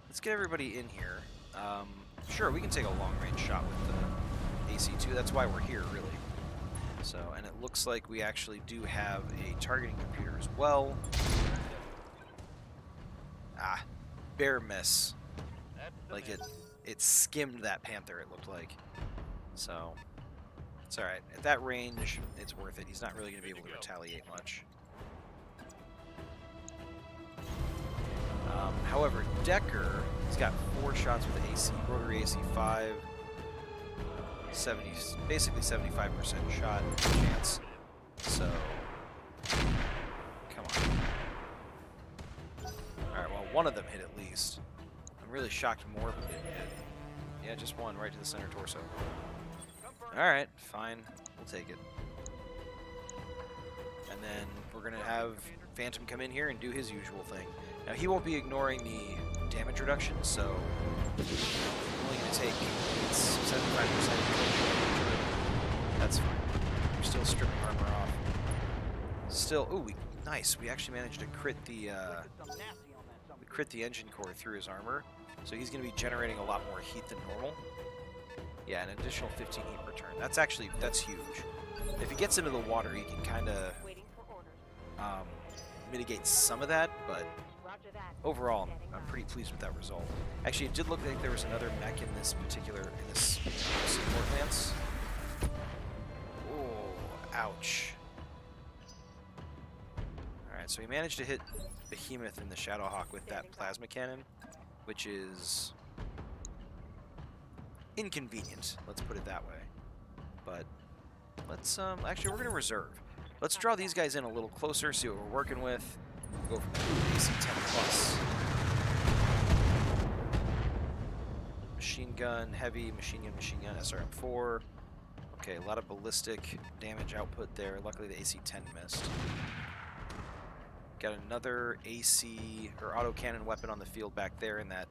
A: Let's get everybody in here. Sure, we can take a long-range shot with the AC-2. That's why we're here, really. So, and it looks like we actually do have a targeting computer as well. Ah, bare miss. Like it skimmed that Panther, it looked like. So, it's alright. At that range, it's worth it. He's not really going to be able to retaliate much. However, Decker, he's got 4 shots with the AC, rotary AC-5, basically 75% shot chance. So, come on. Alright, well, one of them hit at least. I'm really shocked more of them didn't hit. Yeah, just one right to the center torso. Alright, fine. We'll take it. And then we're going to have Phantom come in here and do his usual thing. Now, he won't be ignoring the damage reduction, so I'm only going to take 75% That's fine. We're still stripping armor off. Still, ooh, nice. We actually managed to crit the engine core through his armor, so he's going to be generating a lot more heat than normal. Yeah, an additional 15 heat per turn. That's huge. If he gets into the water, he can kind of mitigate some of that, but overall, I'm pretty pleased with that result. Actually, it did look like there was another mech in this support lance. Oh, ouch. Alright, so he managed to hit Behemoth in the Shadowhawk with that plasma cannon, which is inconvenient, let's put it that way. But let's, actually, we're going to reserve. Let's draw these guys in a little closer, see what we're working with. Go from AC 10 plus. Machine gun, heavy, machine gun, SRM4. Okay, a lot of ballistic damage output there. Luckily, the AC 10 missed. Got another AC or autocannon weapon on the field back there in that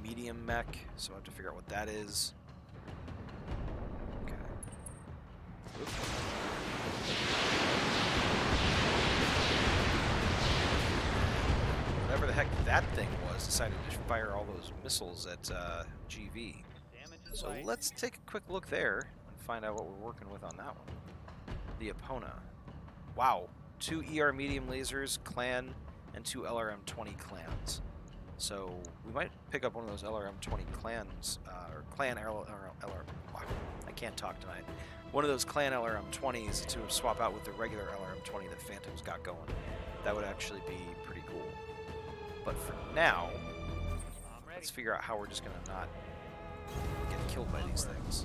A: medium mech, so I have to figure out what that is. Okay. Oops. Whatever the heck that thing was decided to fire all those missiles at GV. So let's take a quick look there and find out what we're working with on that one. The Epona. Wow. 2 ER medium lasers, clan, and 2 LRM-20 clans. So we might pick up one of those LRM-20 clans, or clan LRM. Wow, I can't talk tonight. One of those clan LRM-20s to swap out with the regular LRM-20 that Phantom's got going. That would actually be pretty cool. But for now, let's figure out how we're just going to not get killed by these things.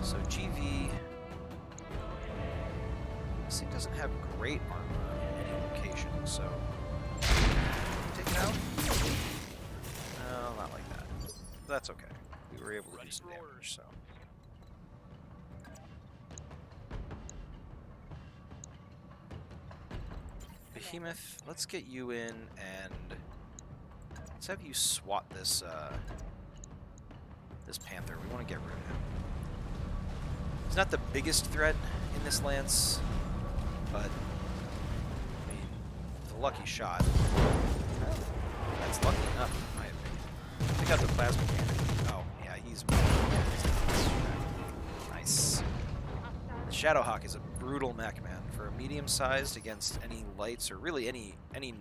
A: So GV... This thing doesn't have great armor in any location, so... Take it out? No, not like that. That's okay. We were able to do some damage, so... Behemoth, let's get you in and... Let's have you swat this, this Panther. We want to get rid of him. He's not the biggest threat in this lance, but, I mean, it's a lucky shot. That's lucky enough, in my opinion. Check out the plasma cannon. Oh, yeah, he's... Nice. The Shadowhawk is a brutal mech, man. For a medium-sized against any lights, or really any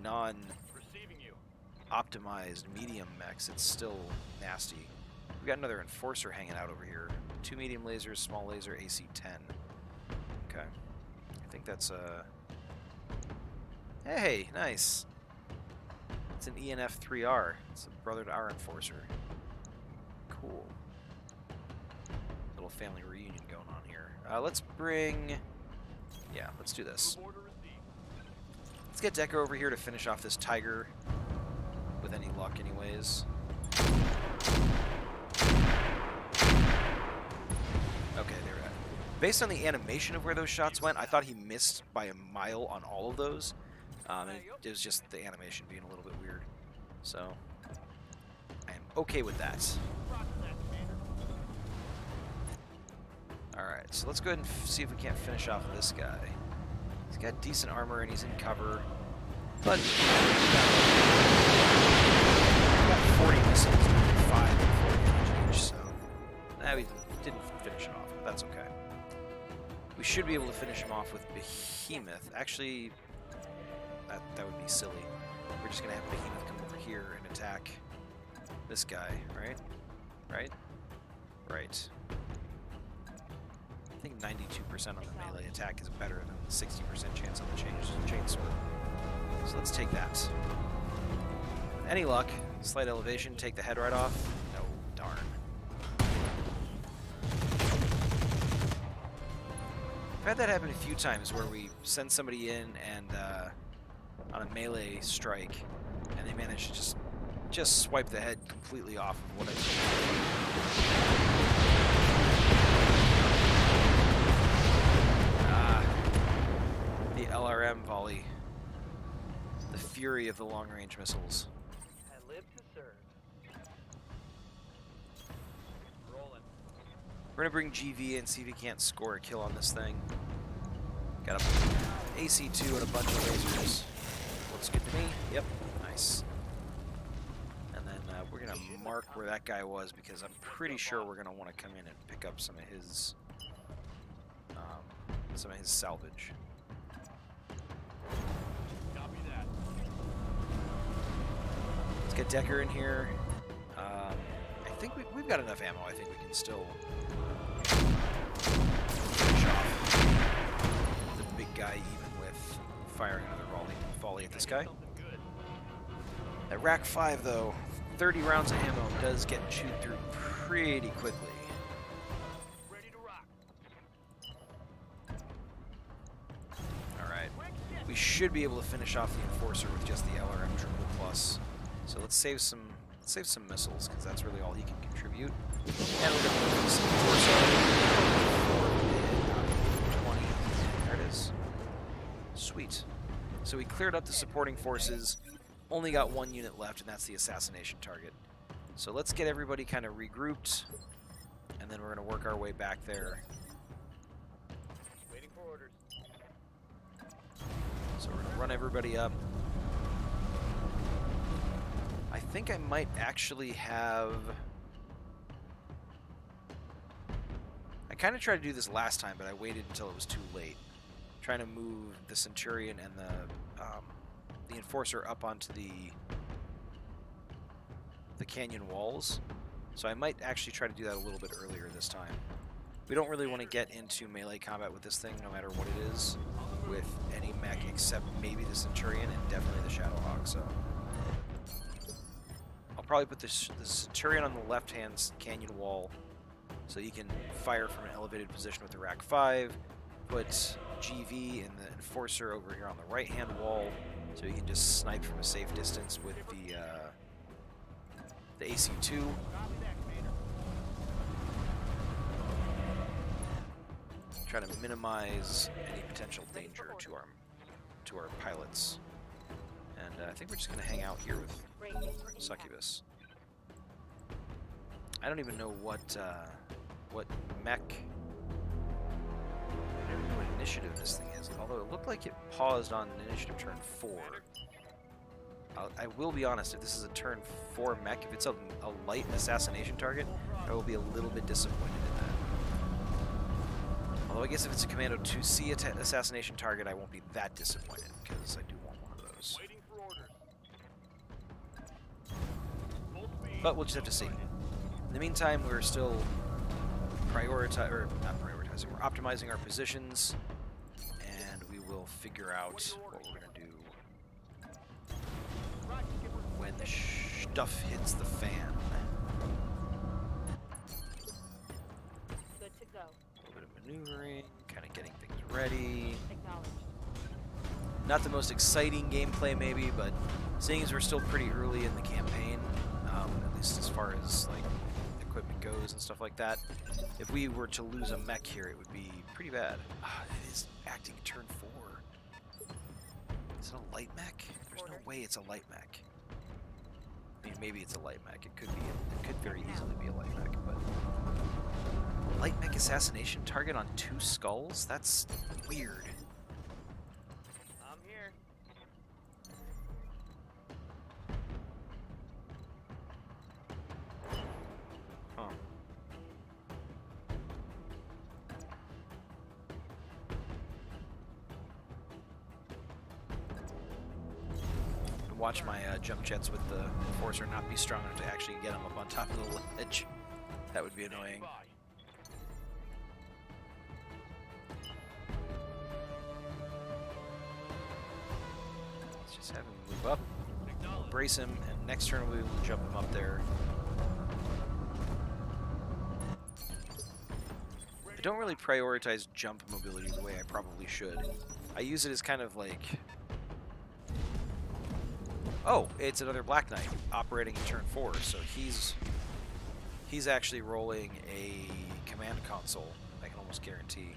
A: non-optimized medium mechs, it's still nasty. We got another Enforcer hanging out over here. 2 medium lasers, small laser, AC 10. Okay. I think that's a... Hey, nice. It's an ENF-3R. It's a brother to our Enforcer. Cool. Little family reunion going on here. Let's bring... Yeah, let's do this. Let's get Decker over here to finish off this Tiger. With any luck, anyways. Okay, there we go. Based on the animation of where those shots went, I thought he missed by a mile on all of those. It was just the animation being a little bit weird. So, I am okay with that. Alright, so let's go ahead and see if we can't finish off this guy. He's got decent armor and he's in cover. But, he's got 40 missiles, 5 and 4 damage each, so... we didn't finish it off, but that's okay. We should be able to finish him off with Behemoth. Actually, that would be silly. We're just going to have Behemoth come over here and attack this guy, right? Right? Right. I think 92% on the melee attack is better than the 60% chance on the chainsword. So let's take that. With any luck, slight elevation, take the head right off. No, darn. I've had that happen a few times where we send somebody in and on a melee strike, and they manage to just swipe the head completely off of what I did. The LRM volley. The fury of the long-range missiles.
F: I live to serve. Rolling.
A: We're gonna bring GV and see if he can't score a kill on this thing. Got a AC2 and a bunch of lasers. Looks good to me. Yep, nice. And then we're gonna mark where that guy was because I'm pretty sure we're gonna want to come in and pick up some of his salvage.
B: Copy that.
A: Let's get Decker in here. I think we've got enough ammo. I think we can still finish off the big guy even with firing another volley at this guy.
B: Something good.
A: At rack 5 though, 30 rounds of ammo does get chewed through pretty quickly.
B: Ready to rock.
A: Alright. We should be able to finish off the Enforcer with just the LRM Triple Plus. So let's save some missiles, because that's really all he can contribute. And we're going to move this Enforcer 20. There it is. Sweet. So we cleared up the supporting forces, only got one unit left, and that's the assassination target. So let's get everybody kind of regrouped, and then we're going to work our way back there.
B: Waiting for orders.
A: So we're going to run everybody up. I think I might actually have... I kind of tried to do this last time, but I waited until it was too late. Trying to move the Centurion and the Enforcer up onto the canyon walls. So I might actually try to do that a little bit earlier this time. We don't really want to get into melee combat with this thing, no matter what it is, with any mech except maybe the Centurion and definitely the Shadowhawk. So I'll probably put the Centurion on the left-hand canyon wall so you can fire from an elevated position with the Rack 5. Put GV and the Enforcer over here on the right-hand wall so you can just snipe from a safe distance with the AC2. Try to minimize any potential danger to our pilots. And I think we're just going to hang out here with Succubus. I don't even know what mech initiative this thing is, although it looked like it paused on initiative turn 4. I will be honest, if this is a turn 4 mech, if it's a light assassination target, I will be a little bit disappointed in that. Although I guess if it's a Commando 2C assassination target, I won't be that disappointed, because I do want one of those.
B: Waiting for orders.
A: But we'll just have to see. In the meantime, we're still we're optimizing our positions, and we will figure out what we're going to do when the stuff hits the fan.
D: Good to go.
A: A little bit of maneuvering, kind of getting things ready.
D: Acknowledged.
A: Not the most exciting gameplay maybe, but seeing as we're still pretty early in the campaign, at least as far as like equipment goes and stuff like that, if we were to lose a mech here, it would be pretty bad. It is acting turn 4. Is it a light mech? There's no way it's a light mech. I mean, maybe it's a light mech. It could be. It could very easily be a light mech, but light mech assassination target on 2 skulls? That's weird.
B: I'm here.
A: Huh. Watch my jump jets with the Enforcer not be strong enough to actually get them up on top of the ledge. That would be annoying. Let's just have him move up, brace him, and next turn we will jump him up there. I don't really prioritize jump mobility the way I probably should. I use it as kind of like... Oh, it's another Black Knight operating in turn 4, so he's actually rolling a command console, I can almost guarantee.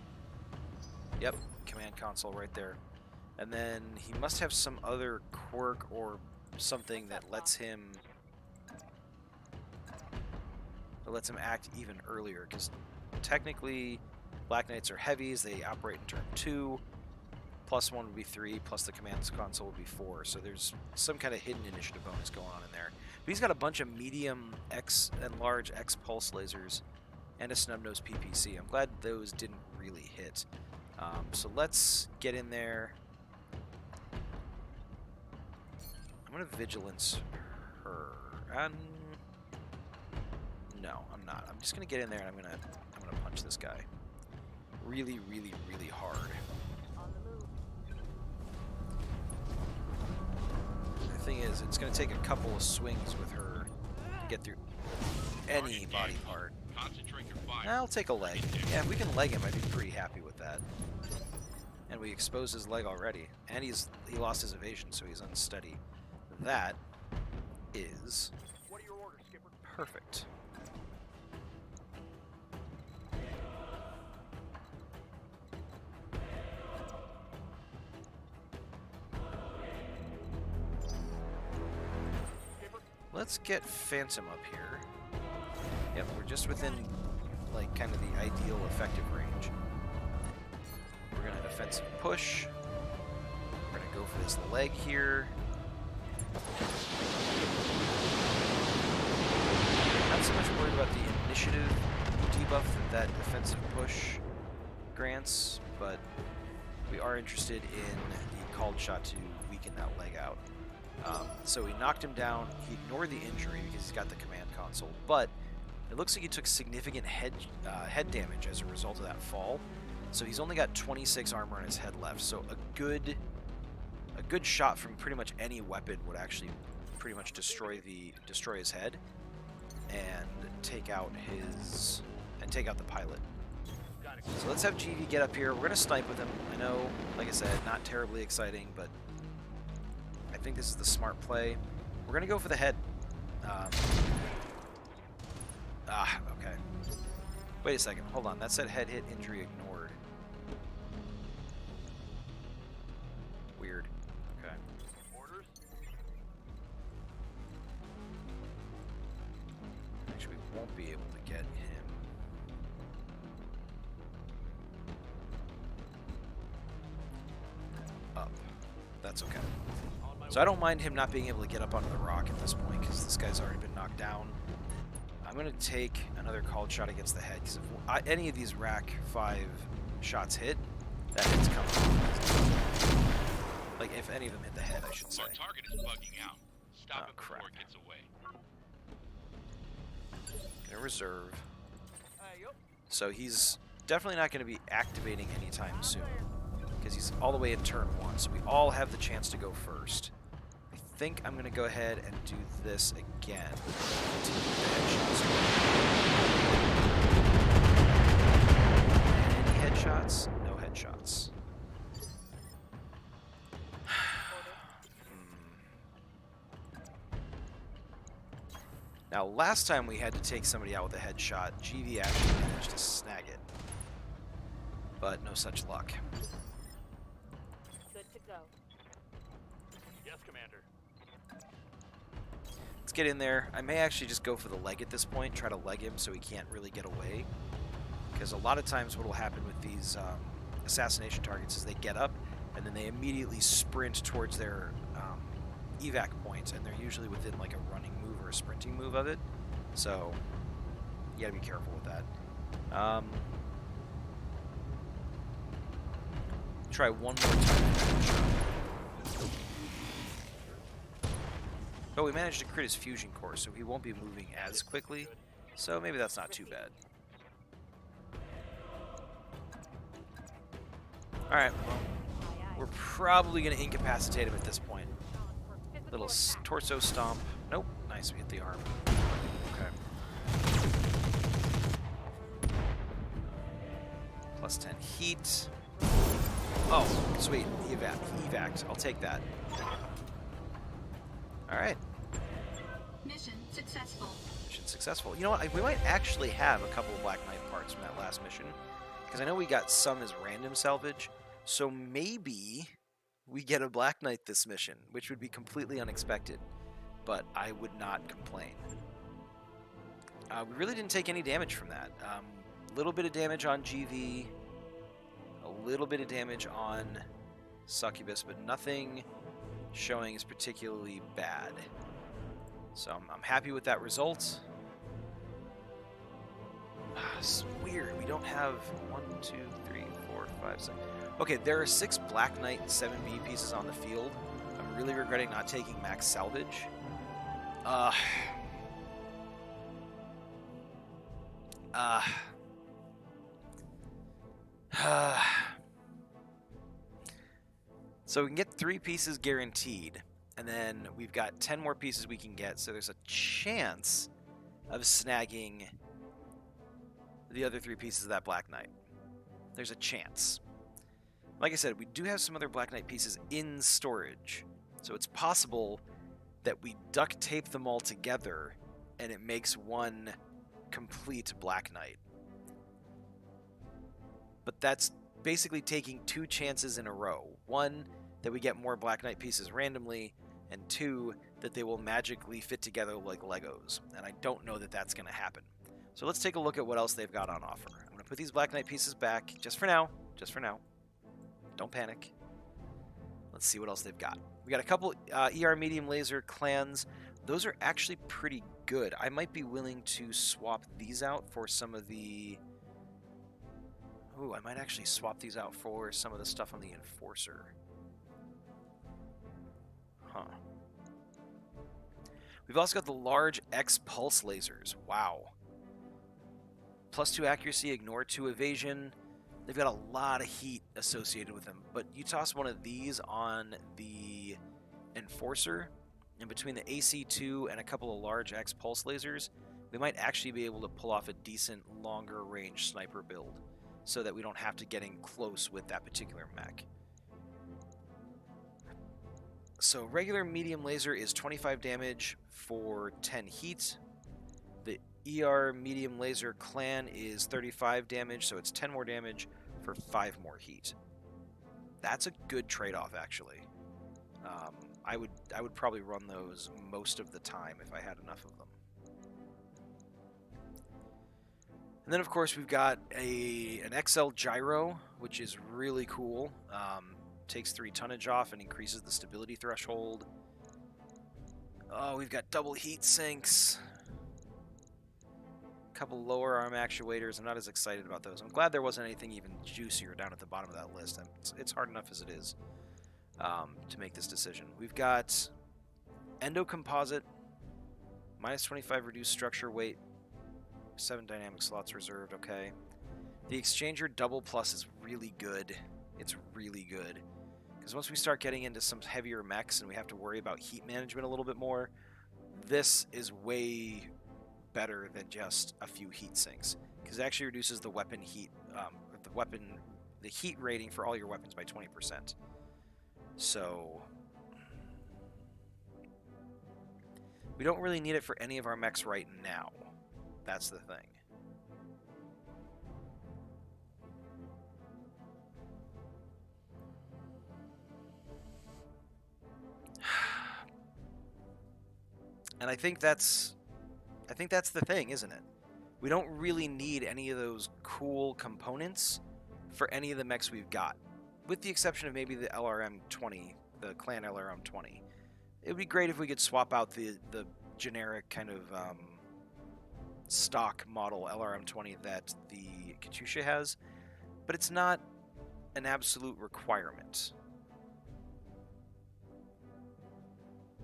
A: Yep, command console right there. And then he must have some other quirk or something that lets him act even earlier, because technically, Black Knights are heavies. They operate in turn 2. +1 would be 3, plus the command console would be 4. So there's some kind of hidden initiative bonus going on in there. But he's got a bunch of medium X and large X pulse lasers and a snub-nosed PPC. I'm glad those didn't really hit. So let's get in there. I'm gonna vigilance her. No, I'm not. I'm just gonna get in there and I'm gonna punch this guy really, really, really hard. The thing is, it's going to take a couple of swings with her to get through any body part.
C: Concentrate your fire.
A: I'll take a leg. Yeah, if we can leg him, I'd be pretty happy with that. And we exposed his leg already. And he lost his evasion, so he's unsteady. That is
B: What are your orders, Skipper?
A: perfect. Let's get Phantom up here. Yep, we're just within, like, kind of the ideal effective range. We're gonna defensive push. We're gonna go for this leg here. Not so much worried about the initiative debuff that defensive push grants, but we are interested in the called shot to weaken that leg out. So we knocked him down. He ignored the injury because he's got the command console, but it looks like he took significant head damage as a result of that fall. So he's only got 26 armor on his head left. So a good shot from pretty much any weapon would actually pretty much destroy his head and take out the pilot. So let's have GV get up here. We're gonna snipe with him. I know, like I said, not terribly exciting, but I think this is the smart play. We're gonna go for the head. Okay. Wait a second. Hold on. That said head hit, injury ignored. Weird. Okay.
B: Orders?
A: Actually, we won't be able to get him. Up. That's okay. So I don't mind him not being able to get up onto the rock at this point because this guy's already been knocked down. I'm going to take another called shot against the head because if any of these rack 5 shots hit, that hit's coming. Like if any of them hit the head, I should say.
C: Our target is bugging out. Stop it
A: crap.
C: before it gets away.
A: Gonna reserve.
B: Yup.
A: So he's definitely not going to be activating anytime soon because he's all the way in turn 1. So we all have the chance to go first. I think I'm going to go ahead and do this again. Any headshots? No headshots. Now, last time we had to take somebody out with a headshot, GV actually managed to snag it. But no such luck.
D: Good to go.
B: Yes, Commander.
A: Let's get in there. I may actually just go for the leg at this point, try to leg him so he can't really get away. Because a lot of times what will happen with these assassination targets is they get up and then they immediately sprint towards their evac points, and they're usually within like a running move or a sprinting move of it. So you gotta be careful with that. Try one more time. But we managed to crit his fusion core, so he won't be moving as quickly. So maybe that's not too bad. Alright, well, we're probably going to incapacitate him at this point. Little torso stomp. Nope. Nice, we hit the arm. Okay. Plus 10 heat. Oh, sweet. He evac'd. I'll take that. Alright.
E: Mission successful.
A: Mission successful. You know what? We might actually have a couple of Black Knight parts from that last mission. Because I know we got some as random salvage. So maybe we get a Black Knight this mission, which would be completely unexpected. But I would not complain. We really didn't take any damage from that. little bit of damage on GV, a little bit of damage on Succubus, but nothing showing is particularly bad. So I'm happy with that result. It's weird. We don't have 1, 2, 3, 4, 5, 6. Okay, there are 6 Black Knight 7B pieces on the field. I'm really regretting not taking max salvage. So we can get 3 pieces guaranteed, and then we've got 10 more pieces we can get, so there's a chance of snagging the other 3 pieces of that Black Knight. There's a chance. Like I said, we do have some other Black Knight pieces in storage, so it's possible that we duct tape them all together and it makes one complete Black Knight. But that's basically taking 2 chances in a row. 1, that we get more Black Knight pieces randomly, and 2, that they will magically fit together like Legos. And I don't know that that's going to happen. So let's take a look at what else they've got on offer. I'm going to put these Black Knight pieces back, just for now. Just for now. Don't panic. Let's see what else they've got. We got a couple ER medium laser clans. Those are actually pretty good. I might be willing to swap these out for some of the... Ooh, I might actually swap these out for some of the stuff on the Enforcer. Huh. We've also got the large X pulse lasers. Wow. +2 accuracy, ignore 2 evasion. They've got a lot of heat associated with them. But you toss one of these on the Enforcer, and between the AC2 and a couple of large X pulse lasers, we might actually be able to pull off a decent longer range sniper build, so that we don't have to get in close with that particular mech. So regular medium laser is 25 damage for 10 heat. The ER medium laser clan is 35 damage, so it's 10 more damage for 5 more heat. That's a good trade-off, actually. I would probably run those most of the time if I had enough of them. And then, of course, we've got an XL gyro, which is really cool. Takes 3 tonnage off and increases the stability threshold. Oh, we've got double heat sinks. A couple lower arm actuators. I'm not as excited about those. I'm glad there wasn't anything even juicier down at the bottom of that list. It's hard enough as it is to make this decision. We've got endo composite, -25 reduced structure weight, 7 dynamic slots reserved, okay. The exchanger double plus is really good. It's really good. Because once we start getting into some heavier mechs and we have to worry about heat management a little bit more, this is way better than just a few heat sinks. Because it actually reduces the weapon heat, the heat rating for all your weapons by 20%. So we don't really need it for any of our mechs right now. That's the thing. And I think that's the thing, isn't it? We don't really need any of those cool components for any of the mechs we've got, with the exception of maybe the LRM-20, the clan LRM-20. It would be great if we could swap out the generic kind of stock model LRM-20 that the Katyusha has, but it's not an absolute requirement.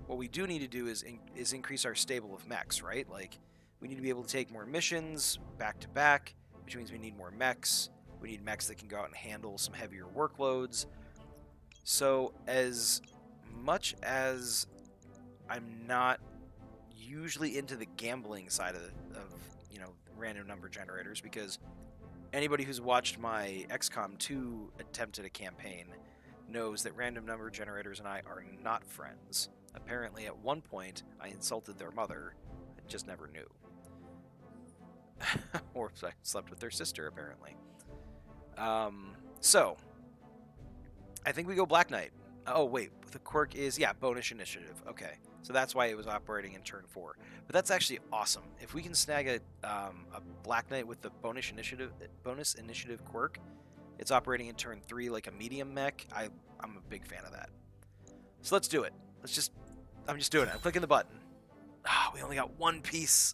A: What we do need to do is increase our stable of mechs, right? Like, we need to be able to take more missions back to back, which means we need more mechs. We need mechs that can go out and handle some heavier workloads. So as much as I'm not usually into the gambling side of random number generators, because anybody who's watched my XCOM 2 attempt at a campaign knows that random number generators and I are not friends. Apparently, at one point, I insulted their mother. I just never knew. Or I slept with their sister, apparently. So, I think we go Black Knight. Oh, wait. The quirk is, yeah, bonus initiative. Okay. So that's why it was operating in turn 4. But that's actually awesome. If we can snag a Black Knight with the bonus initiative quirk, it's operating in turn 3 like a medium mech. I'm a big fan of that. So let's do it. I'm just doing it. I'm clicking the button. Ah, we only got one piece.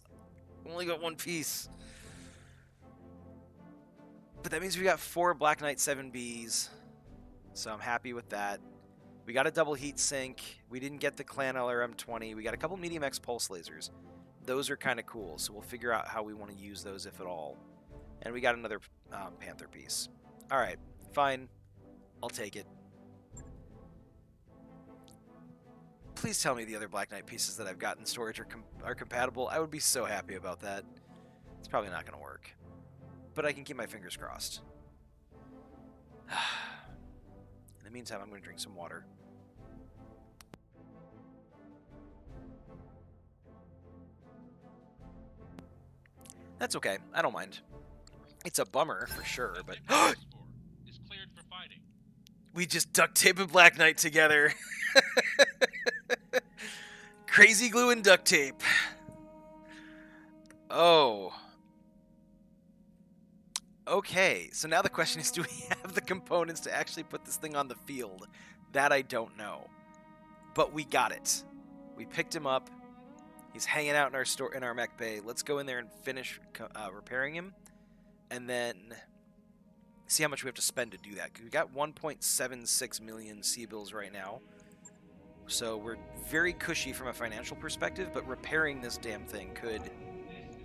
A: But that means we got 4 Black Knight 7Bs. So I'm happy with that. We got a double heat sink. We didn't get the Clan LRM-20. We got a couple medium X pulse lasers. Those are kind of cool, so we'll figure out how we want to use those, if at all. And we got another Panther piece. All right, fine. I'll take it. Please tell me the other Black Knight pieces that I've got in storage are compatible. I would be so happy about that. It's probably not going to work. But I can keep my fingers crossed. In the meantime, I'm going to drink some water. That's okay. I don't mind. It's a bummer for sure, but
C: is cleared for fighting.
A: We just duct tape a Black Knight together. Crazy glue and duct tape. Oh. Okay, so now the question is, do we have the components to actually put this thing on the field? That I don't know. But we got it. We picked him up. He's hanging out in our mech bay. Let's go in there and finish repairing him, and then see how much we have to spend to do that. Because we got 1.76 million C-bills right now, so we're very cushy from a financial perspective. But repairing this damn thing could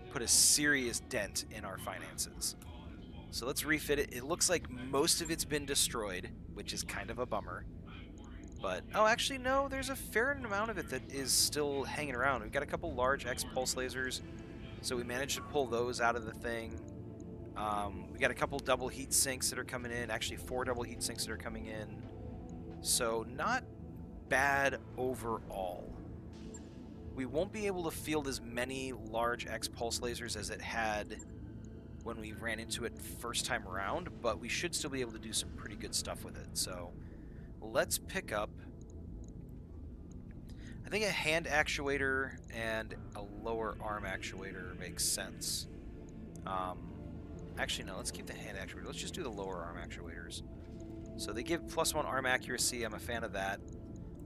A: put a serious dent in our finances. So let's refit it. It looks like most of it's been destroyed, which is kind of a bummer. But, oh, actually, no, there's a fair amount of it that is still hanging around. We've got a couple large X-pulse lasers, so we managed to pull those out of the thing. We got a couple double heat sinks that are coming in, actually 4 double heat sinks that are coming in. So, not bad overall. We won't be able to field as many large X-pulse lasers as it had when we ran into it first time around, but we should still be able to do some pretty good stuff with it. So let's pick up, I think, a hand actuator and a lower arm actuator makes sense. Actually, no, let's keep the hand actuator. Let's just do the lower arm actuators. So they give +1 arm accuracy. I'm a fan of that.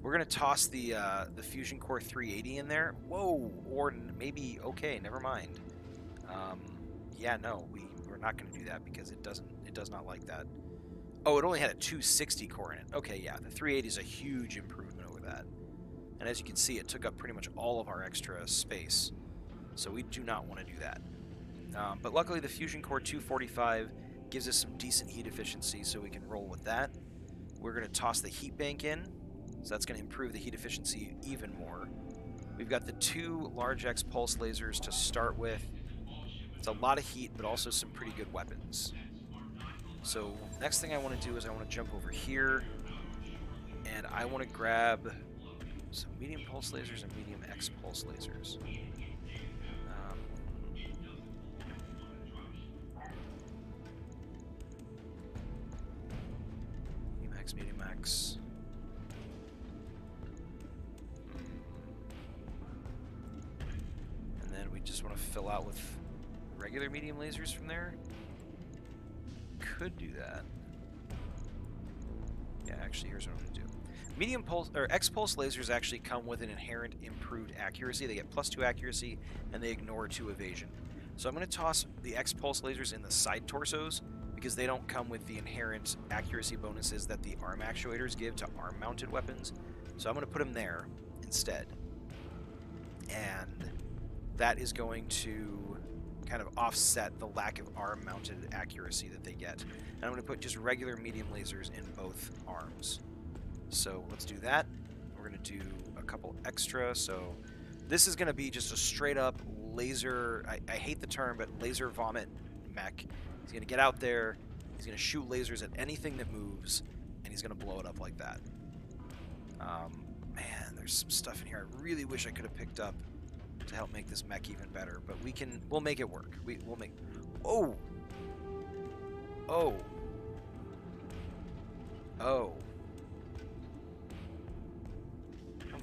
A: We're going to toss the Fusion Core 380 in there. Whoa, or maybe, okay, never mind. Yeah, no, we're not going to do that because it does not like that. Oh, it only had a 260 core in it. Okay, yeah, the 380 is a huge improvement over that. And as you can see, it took up pretty much all of our extra space. So we do not want to do that. But luckily, the Fusion Core 245 gives us some decent heat efficiency, so we can roll with that. We're going to toss the heat bank in, so that's going to improve the heat efficiency even more. We've got the 2 large X pulse lasers to start with. It's a lot of heat, but also some pretty good weapons. So next thing I want to do is I want to jump over here, and I want to grab some medium pulse lasers and medium X pulse lasers. Medium X. And then we just want to fill out with regular medium lasers from there. Could do that. Yeah, actually, here's what I'm going to do. Medium pulse or X pulse lasers actually come with an inherent improved accuracy. They get +2 accuracy and they ignore 2 evasion. So I'm going to toss the X pulse lasers in the side torsos, because they don't come with the inherent accuracy bonuses that the arm actuators give to arm-mounted weapons. So I'm going to put them there instead. And that is going to kind of offset the lack of arm-mounted accuracy that they get. And I'm going to put just regular medium lasers in both arms. So let's do that. We're going to do a couple extra. So this is going to be just a straight-up laser, I hate the term, but laser vomit mech. He's going to get out there, he's going to shoot lasers at anything that moves, and he's going to blow it up like that. Man, there's some stuff in here I really wish I could have picked up to help make this mech even better, but we'll make it work. We'll make... Oh! Oh! Oh.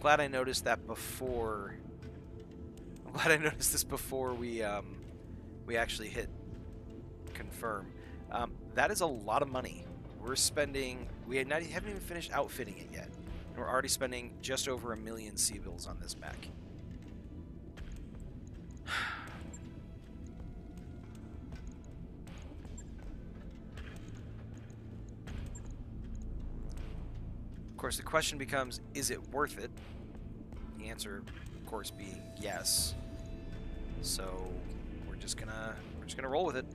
A: glad I noticed that before. I'm glad I noticed this before we actually hit confirm. That is a lot of money. We're spending. Haven't even finished outfitting it yet, and we're already spending just over 1 million C-bills on this mech. Of course, the question becomes: is it worth it? The answer, of course, being yes. So we're just gonna roll with it.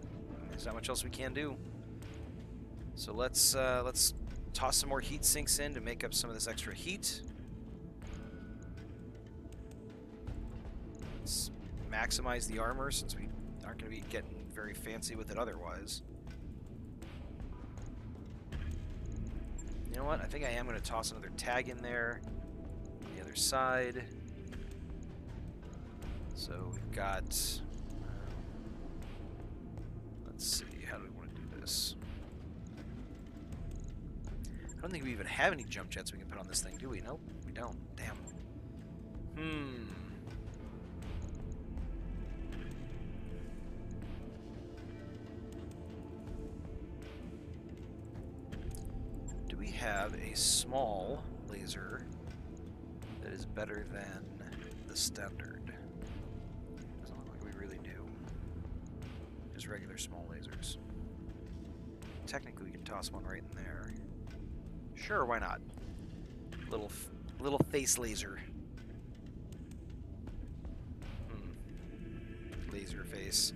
A: There's not much else we can do. So let's toss some more heat sinks in to make up some of this extra heat. Let's maximize the armor since we aren't going to be getting very fancy with it otherwise. You know what? I think I am going to toss another tag in there on the other side. So we've got... let's see, how do we want to do this? I don't think we even have any jump jets we can put on this thing, do we? Nope, we don't. Damn. Do we have a small laser that is better than the standard? Doesn't look like we really do. Just regular small lasers. Technically, we can toss one right in there. Sure, why not? Little face laser. Laser face.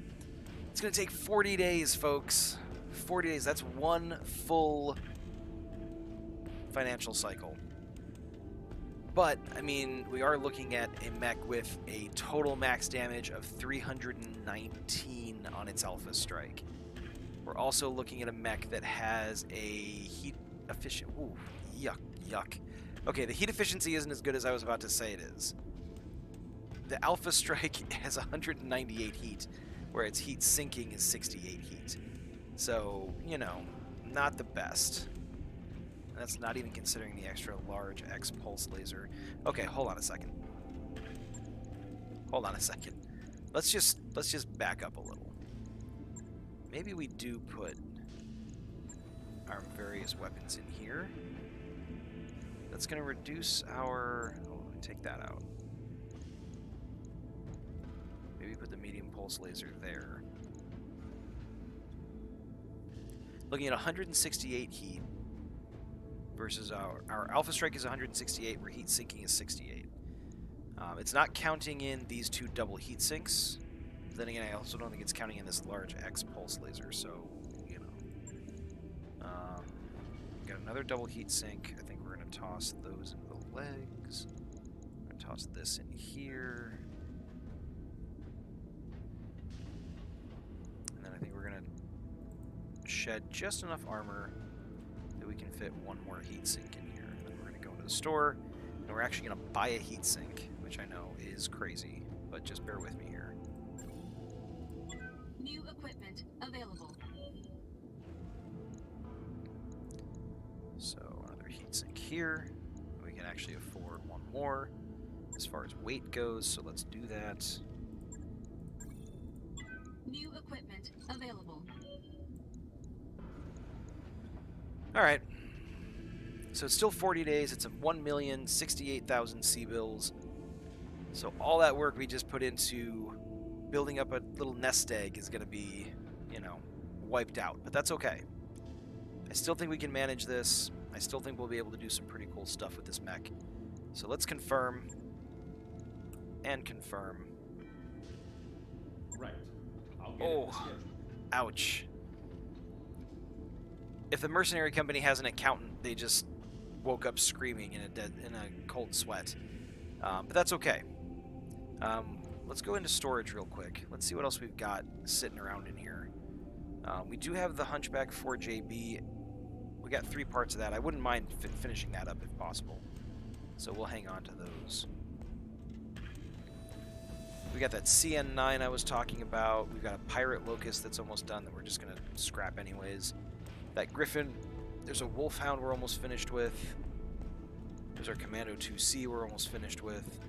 A: It's gonna take 40 days, folks. 40 days. That's one full financial cycle. But, I mean, we are looking at a mech with a total max damage of 319 on its Alpha Strike. We're also looking at a mech that has a heat efficient... Ooh, yuck. Okay, the heat efficiency isn't as good as I was about to say it is. The Alpha Strike has 198 heat, where its heat sinking is 68 heat. So, you know, not the best. That's not even considering the extra large X pulse laser. Okay, hold on a second. Let's just back up a little. Maybe we do put our various weapons in here. That's going to reduce our... oh, take that out. Maybe put the medium pulse laser there. Looking at 168 heat versus our Alpha Strike is 168, where heat sinking is 68. It's not counting in these two double heat sinks. Then again, I also don't think it's counting in this large X pulse laser, so, you know. Got another double heat sink. I think we're going to toss those into the legs. I'm going to toss this in here. And then I think we're going to shed just enough armor that we can fit one more heat sink in here. And then we're going to go into the store, and we're actually going to buy a heat sink, which I know is crazy, but just bear with me here.
E: New equipment available.
A: So another heat sink here. We can actually afford one more as far as weight goes, so let's do that.
E: New equipment available.
A: Alright. So it's still 40 days. It's a 1,068,000 C-bills. So all that work we just put into building up a little nest egg is going to be, you know, wiped out. But that's okay. I still think we can manage this. I still think we'll be able to do some pretty cool stuff with this mech. So let's confirm. And confirm.
F: Right.
A: Oh, ouch. If the mercenary company has an accountant, they just woke up screaming in a cold sweat. But that's okay. Let's go into storage real quick. Let's see what else we've got sitting around in here. We do have the Hunchback 4JB. We got 3 parts of that. I wouldn't mind finishing that up if possible. So we'll hang on to those. We got that CN9 I was talking about. We've got a Pirate Locust that's almost done that we're just going to scrap anyways. That Griffin, there's a Wolfhound we're almost finished with. There's our Commando 2C we're almost finished with.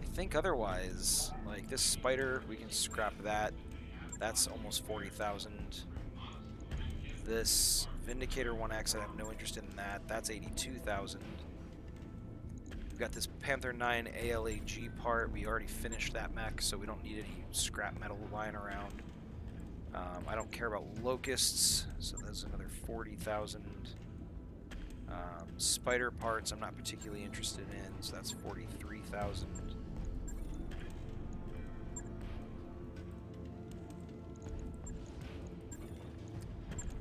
A: I think otherwise, like this Spider, we can scrap that. That's almost 40,000. This Vindicator 1X, I have no interest in that. That's 82,000. We've got this Panther 9 ALAG part. We already finished that mech, so we don't need any scrap metal lying around. I don't care about Locusts, so that's another 40,000. Spider parts I'm not particularly interested in, so that's 43,000.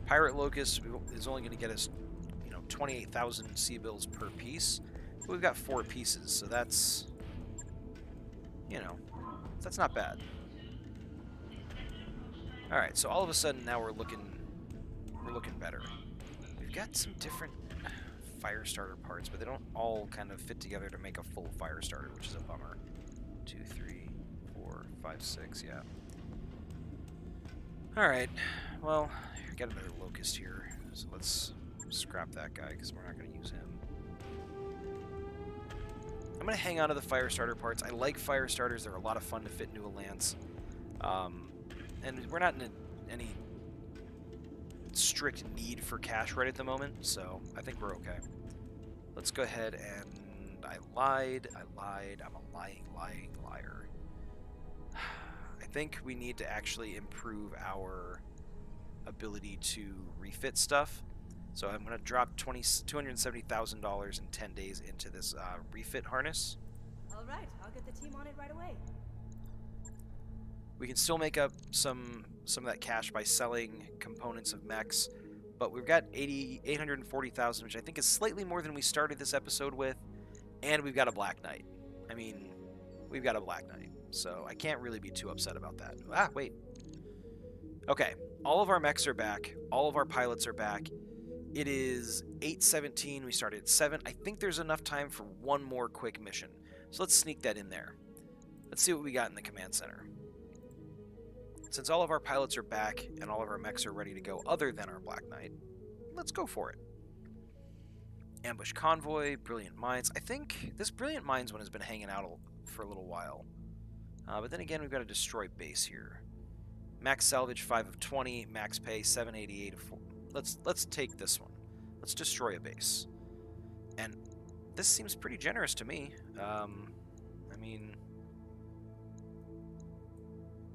A: Pirate Locust is only going to get us, 28,000 C-bills per piece. But we've got 4 pieces, so that's, that's not bad. All right, so all of a sudden now we're looking better. We've got some different fire starter parts, but they don't all kind of fit together to make a full fire starter, which is a bummer. 2, 3, 4, 5, 6, yeah. All right, well, we got another Locust here, so let's scrap that guy because we're not going to use him. I'm going to hang on to the fire starter parts. I like fire starters. They're a lot of fun to fit into a Lance. And we're not in any strict need for cash right at the moment, so I think we're okay. Let's go ahead and... I lied. I'm a lying liar. I think we need to actually improve our ability to refit stuff. So I'm going to drop $270,000 in 10 days into this refit harness.
F: All right, I'll get the team on it right away.
A: We can still make up some of that cash by selling components of mechs, but we've got 840,000, which I think is slightly more than we started this episode with, and we've got a Black Knight. I mean, we've got a Black Knight, so I can't really be too upset about that. Ah, wait. Okay, all of our mechs are back. All of our pilots are back. It is 8:17. We started at 7. I think there's enough time for one more quick mission. So let's sneak that in there. Let's see what we got in the command center. Since all of our pilots are back and all of our mechs are ready to go other than our Black Knight, let's go for it. Ambush Convoy, Brilliant Minds. I think this Brilliant Minds one has been hanging out for a little while. But then again, we've got a destroy base here. Max salvage 5 of 20, max pay 788 of 4. Let's take this one. Let's destroy a base. And this seems pretty generous to me. I mean,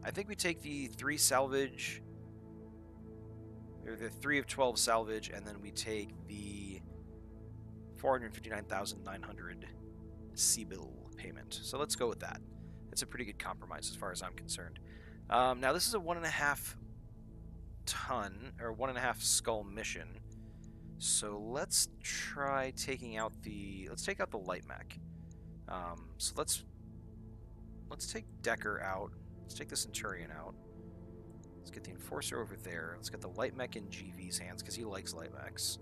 A: I think we take the 3 salvage, or the 3 of 12 salvage, and then we take the 459,900 C-bill payment. So let's go with that. It's a pretty good compromise as far as I'm concerned. Now this is a 1.5 ton, or 1.5 skull mission. So let's try taking out let's take out the light mech. So let's take Decker out. Let's take the Centurion out. Let's get the Enforcer over there. Let's get the light mech in GV's hands because he likes light mechs.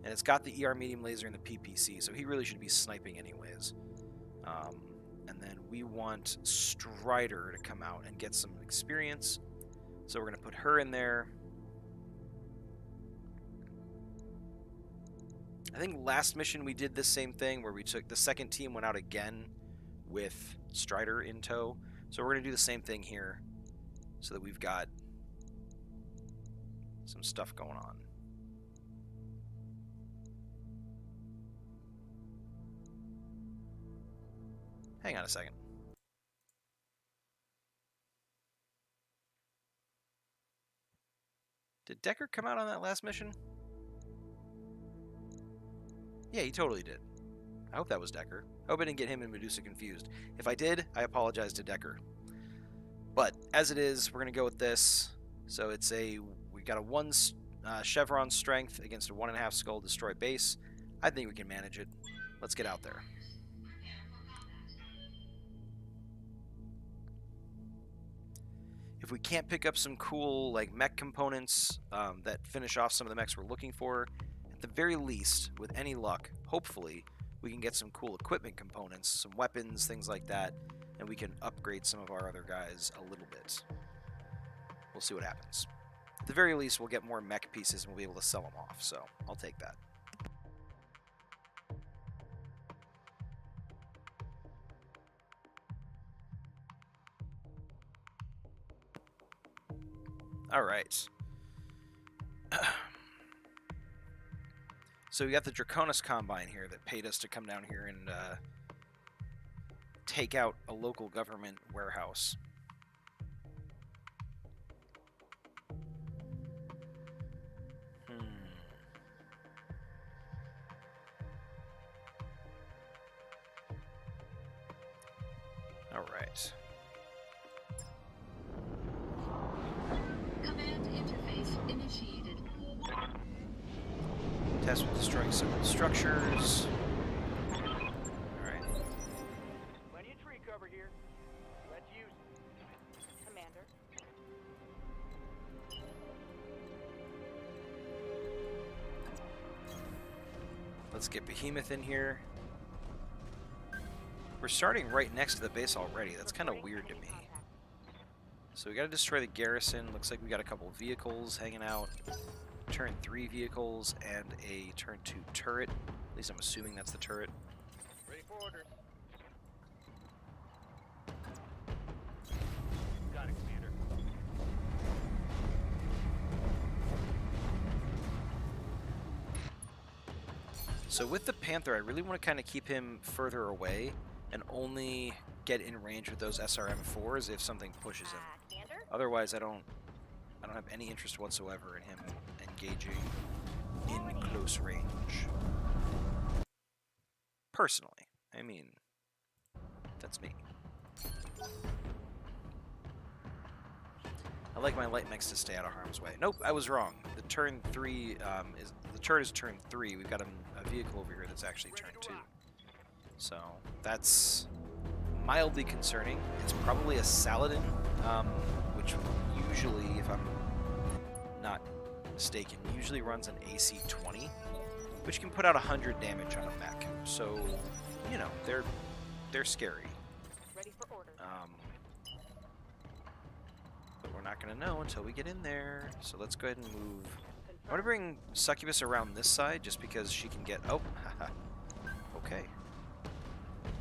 A: And it's got the ER medium laser and the PPC, so he really should be sniping anyways. And then we want Strider to come out and get some experience. So we're going to put her in there. I think last mission we did the same thing where we took the second team went out again with Strider in tow. So we're going to do the same thing here so that we've got some stuff going on. Hang on a second. Did Decker come out on that last mission? Yeah, he totally did. I hope that was Decker. I hope I didn't get him and Medusa confused. If I did, I apologize to Decker. But as it is, we're going to go with this. So it's we got a 1 Chevron strength against a 1.5 skull destroy base. I think we can manage it. Let's get out there. If we can't pick up some cool like mech components that finish off some of the mechs we're looking for, at the very least, with any luck, hopefully, we can get some cool equipment components, some weapons, things like that, and we can upgrade some of our other guys a little bit. We'll see what happens. At the very least, we'll get more mech pieces and we'll be able to sell them off, so I'll take that. All right. So we got the Draconis Combine here that paid us to come down here and take out a local government warehouse. All right.
E: Command interface initiated.
A: Test with destroying civil structures. Alright.
B: Plenty of tree cover here. Let's use it.
F: Commander.
A: Let's get Behemoth in here. We're starting right next to the base already. That's kind of weird to me. So we got to destroy the garrison. Looks like we got a couple of vehicles hanging out. Turn 3 vehicles and a turn 2 turret. At least I'm assuming that's the turret.
B: Ready for orders. Got it, Commander.
A: So with the Panther, I really want to kind of keep him further away and only get in range with those SRM-4s if something pushes him.
F: Commander?
A: Otherwise, I don't have any interest whatsoever in him engaging in close range. Personally, I mean, that's me. I like my light mechs to stay out of harm's way. Nope, I was wrong. The turn 3 the turret is turn 3. We've got a vehicle over here that's actually turn 2. So that's mildly concerning. It's probably a Saladin, which usually, if I'm not mistaken, usually runs an AC 20, which can put out 100 damage on a mech. So, you know, they're scary.
F: Ready for orders.
A: But we're not going to know until we get in there. So let's go ahead and move. I want to bring Succubus around this side just because she can get... Oh, okay.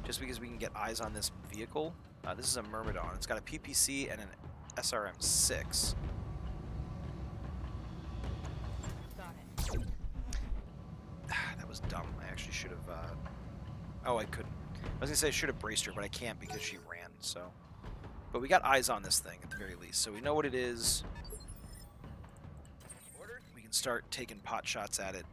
A: Just because we can get eyes on this vehicle. This is a Myrmidon. It's got a PPC and an SRM-6.
F: Got it.
A: That was dumb. I actually should have... Oh, I couldn't. I was going to say I should have braced her, but I can't because she ran, so... But we got eyes on this thing, at the very least, so we know what it is. We can start taking pot shots at it.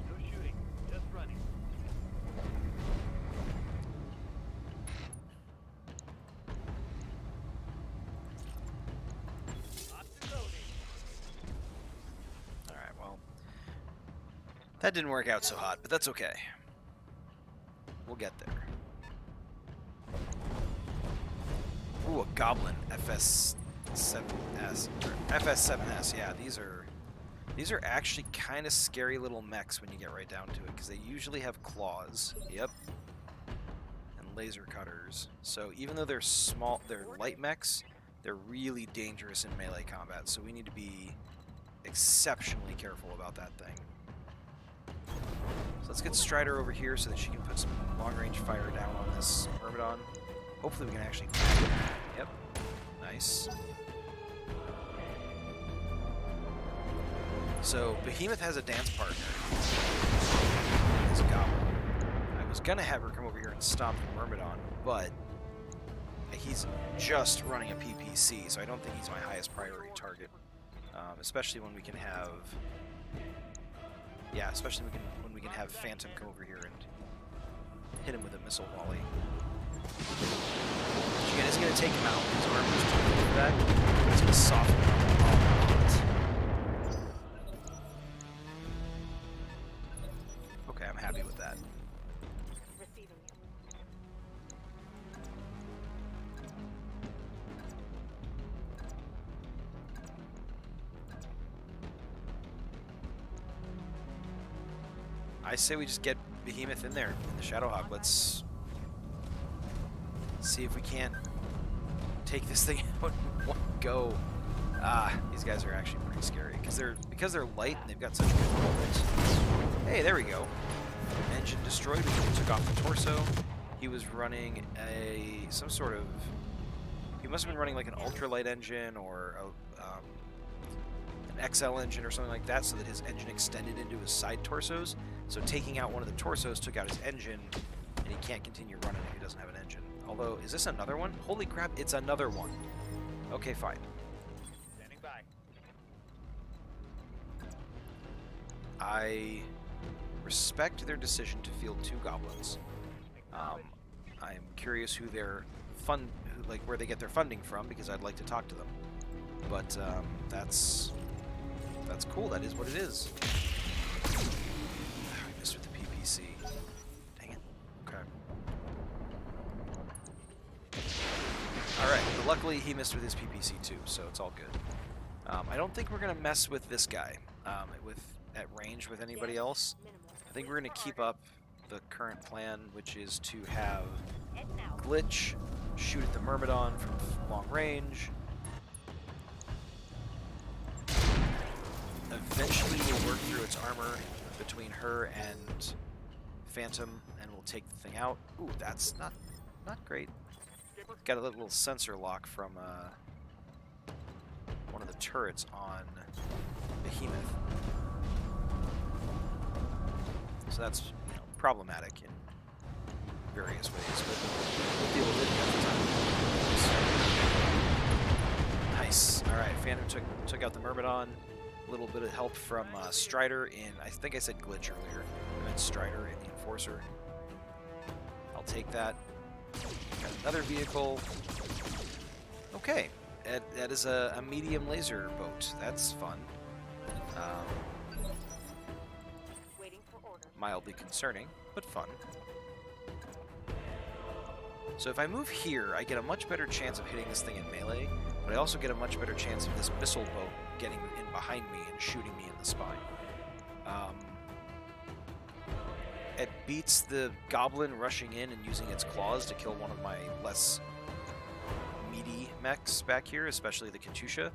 B: No shooting, just running. Locked and loading.
A: Alright, well... That didn't work out so hot, but that's okay. We'll get there. Ooh, a Goblin FS7S. FS7S, yeah, these are actually kind of scary little mechs when you get right down to it, because they usually have claws. Yep. And laser cutters. So even though they're small, they're light mechs, they're really dangerous in melee combat, so we need to be exceptionally careful about that thing. So let's get Strider over here so that she can put some long-range fire down on this Myrmidon. Hopefully we can actually... Yep. Nice. So, Behemoth has a dance partner. His Goblin. I was gonna have her come over here and stomp the Myrmidon, but he's just running a PPC, so I don't think he's my highest priority target. Especially when we can have... Yeah, especially when we can have Phantom come over here and hit him with a missile volley. Again, it's going to take him out. His armor's too big for that. But it's going to soften him up a lot. Okay, I'm happy with that.
F: Receiving you.
A: I say we just get Behemoth in there in the Shadowhawk. Let's see if we can't take this thing out in one go. These guys are actually pretty scary because they're light and they've got such good movement. Hey, there we go. destroyed when he took off the torso. He was running some sort of... He must have been running like an ultralight engine or an XL engine or something like that, so that his engine extended into his side torsos. So taking out one of the torsos took out his engine, and he can't continue running if he doesn't have an engine. Although, is this another one? Holy crap, it's another one. Okay, fine.
B: Standing by.
A: I respect their decision to field 2 goblins. I'm curious who their where they get their funding from, because I'd like to talk to them. But that's cool. That is what it is. I missed with the PPC. Dang it. Okay. All right. But luckily, he missed with his PPC too, so it's all good. I don't think we're gonna mess with this guy at range with anybody else. I think we're gonna keep up the current plan, which is to have Glitch shoot at the Myrmidon from long range. Eventually we'll work through its armor between her and Phantom, and we'll take the thing out. Ooh, that's not great. Got a little sensor lock from one of the turrets on Behemoth. So that's problematic in various ways, but we'll deal with it at the time. Nice. All right, Phantom took out the Myrmidon. A little bit of help from Strider in, I think I said Glitch earlier. I meant Strider in the Enforcer. I'll take that. Got another vehicle. Okay, that is a medium laser boat. That's fun.
F: Waiting for order.
A: Mildly concerning, but fun. So if I move here, I get a much better chance of hitting this thing in melee, but I also get a much better chance of this missile boat getting in behind me and shooting me in the spine. It beats the goblin rushing in and using its claws to kill one of my less meaty mechs back here, especially the Katusha.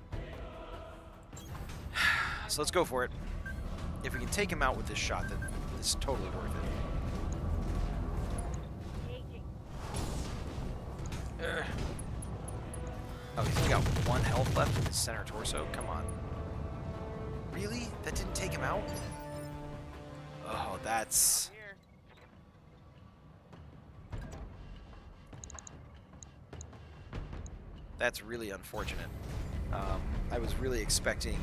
A: So let's go for it. If we can take him out with this shot, then it's totally worth it. Oh, he's got 1 health left in his center torso. Come on. Really? That didn't take him out? Oh, that's... That's really unfortunate. I was really expecting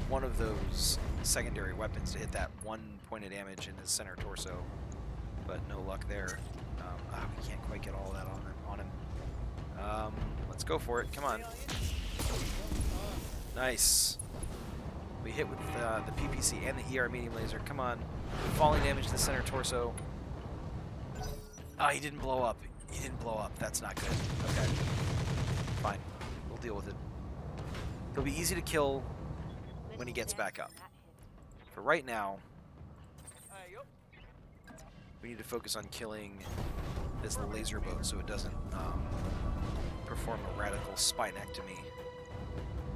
A: one of those secondary weapons to hit that 1 point of damage in his center torso, but no luck there. We can't quite get all that on him. Let's go for it. Come on. Nice. We hit with the PPC and the ER medium laser. Come on. Falling damage to the center torso. Ah, he didn't blow up. He didn't blow up. That's not good. Okay. Fine. We'll deal with it. He'll be easy to kill when he gets back up. For right now, we need to focus on killing this laser boat so it doesn't perform a radical spinectomy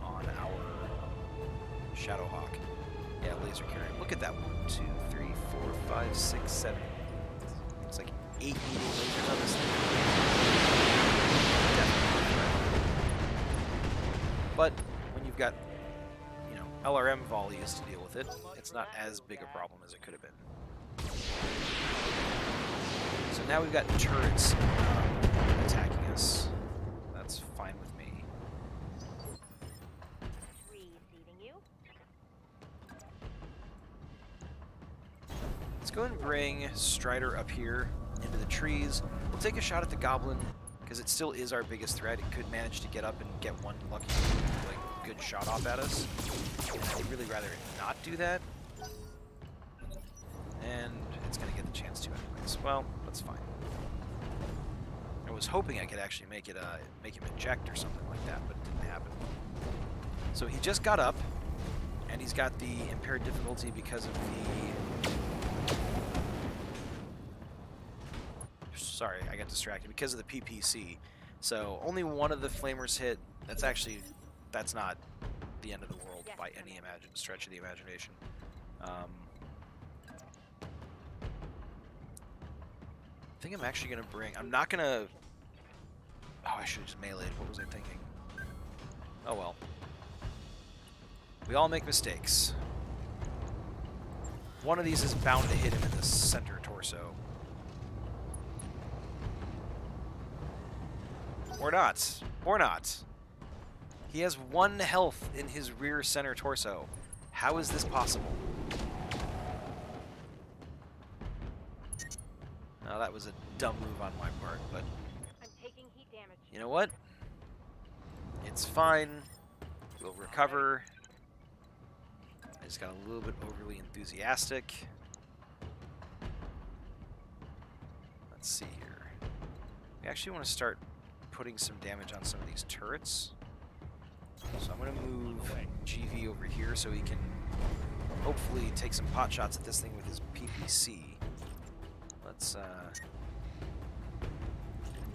A: on our Shadowhawk. Yeah, laser carrier. Look at that. 1, 2, 3, 4, 5, 6, 7. It's like 8 medium lasers on this thing. Definitely a threat. But when you've got, LRM volleys to deal with it, it's not as big a problem as it could have been. So now we've got turrets attacking us. That's fine with me.
D: Receiving you.
A: Let's go and bring Strider up here into the trees. We'll take a shot at the Goblin, because it still is our biggest threat. It could manage to get up and get one lucky, good shot off at us. And I'd really rather it not do that. And it's going to get the chance to anyways. Well, that's fine. I was hoping I could actually make him eject or something like that, but it didn't happen. So he just got up, and he's got the impaired difficulty because of the... Sorry, I got distracted. Because of the PPC. So only one of the flamers hit. That's not the end of the world by any stretch of the imagination. I think I'm actually going to bring... I'm not going to... Oh, I should have just meleeed. What was I thinking? Oh, well. We all make mistakes. One of these is bound to hit him in the center torso. Or not. Or not. He has 1 health in his rear center torso. How is this possible? Now that was a dumb move on my part, but
F: I'm taking heat damage.
A: you know what? It's fine. We'll recover. I just got a little bit overly enthusiastic. Let's see here. We actually want to start putting some damage on some of these turrets. So I'm going to move GV over here so he can hopefully take some pot shots at this thing with his PPC. Let's,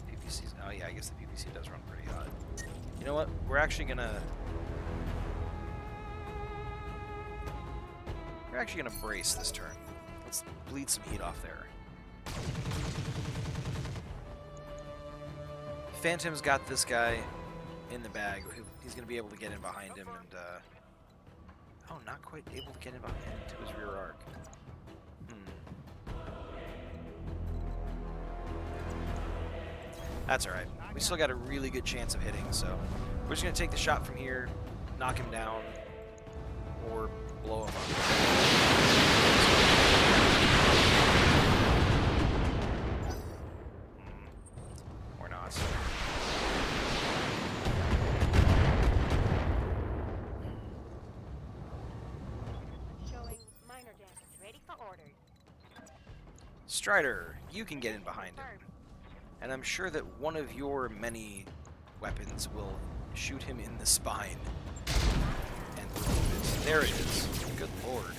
A: PPC's, oh yeah, I guess the PPC does run pretty hot. You know what? We're actually going to brace this turn. Let's bleed some heat off there. Phantom's got this guy in the bag. He's going to be able to get in behind him and, oh, not quite able to get in behind him to his rear arc. That's alright. We still got a really good chance of hitting, so we're just going to take the shot from here, knock him down, or blow him up. Or not.
F: Showing minor damage. Ready for orders.
A: Strider, you can get in behind him.
F: Confirmed.
A: And I'm sure that one of your many weapons will shoot him in the spine. And remove it. There it is. Good lord.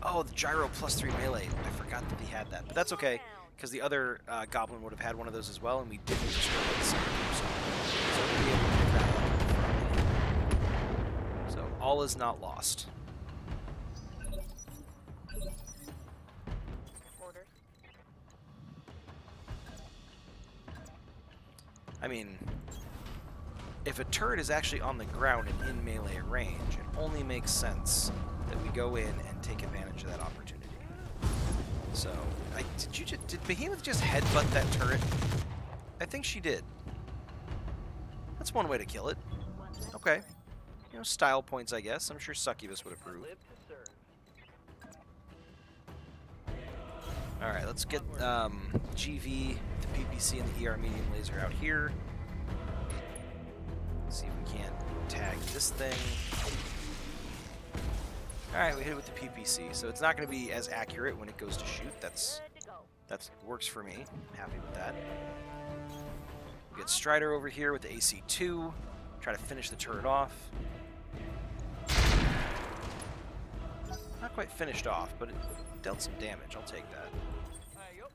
A: Oh, the gyro +3 melee. I forgot that he had that. But that's okay, because the other goblin would have had one of those as well, and we didn't destroy it at the same time. So we'll be able to pick that up. So all is not lost.
F: Orders.
A: I mean, if a turret is actually on the ground and in melee range, it only makes sense that we go in and take advantage of that opportunity. So, did Behemoth just headbutt that turret? I think she did. That's one way to kill it. Okay. You know, style points, I guess. I'm sure Succubus would approve.
B: Live to serve.
A: Alright, let's get GV, the PPC, and the ER medium laser out here. See if we can't tag this thing. Alright, we hit it with the PPC, so it's not going to be as accurate when it goes to shoot.
F: Good to go.
A: That works for me. I'm happy with that. We get Strider over here with the AC2. Try to finish the turret off. Not quite finished off, but it dealt some damage. I'll take that.
B: Yup.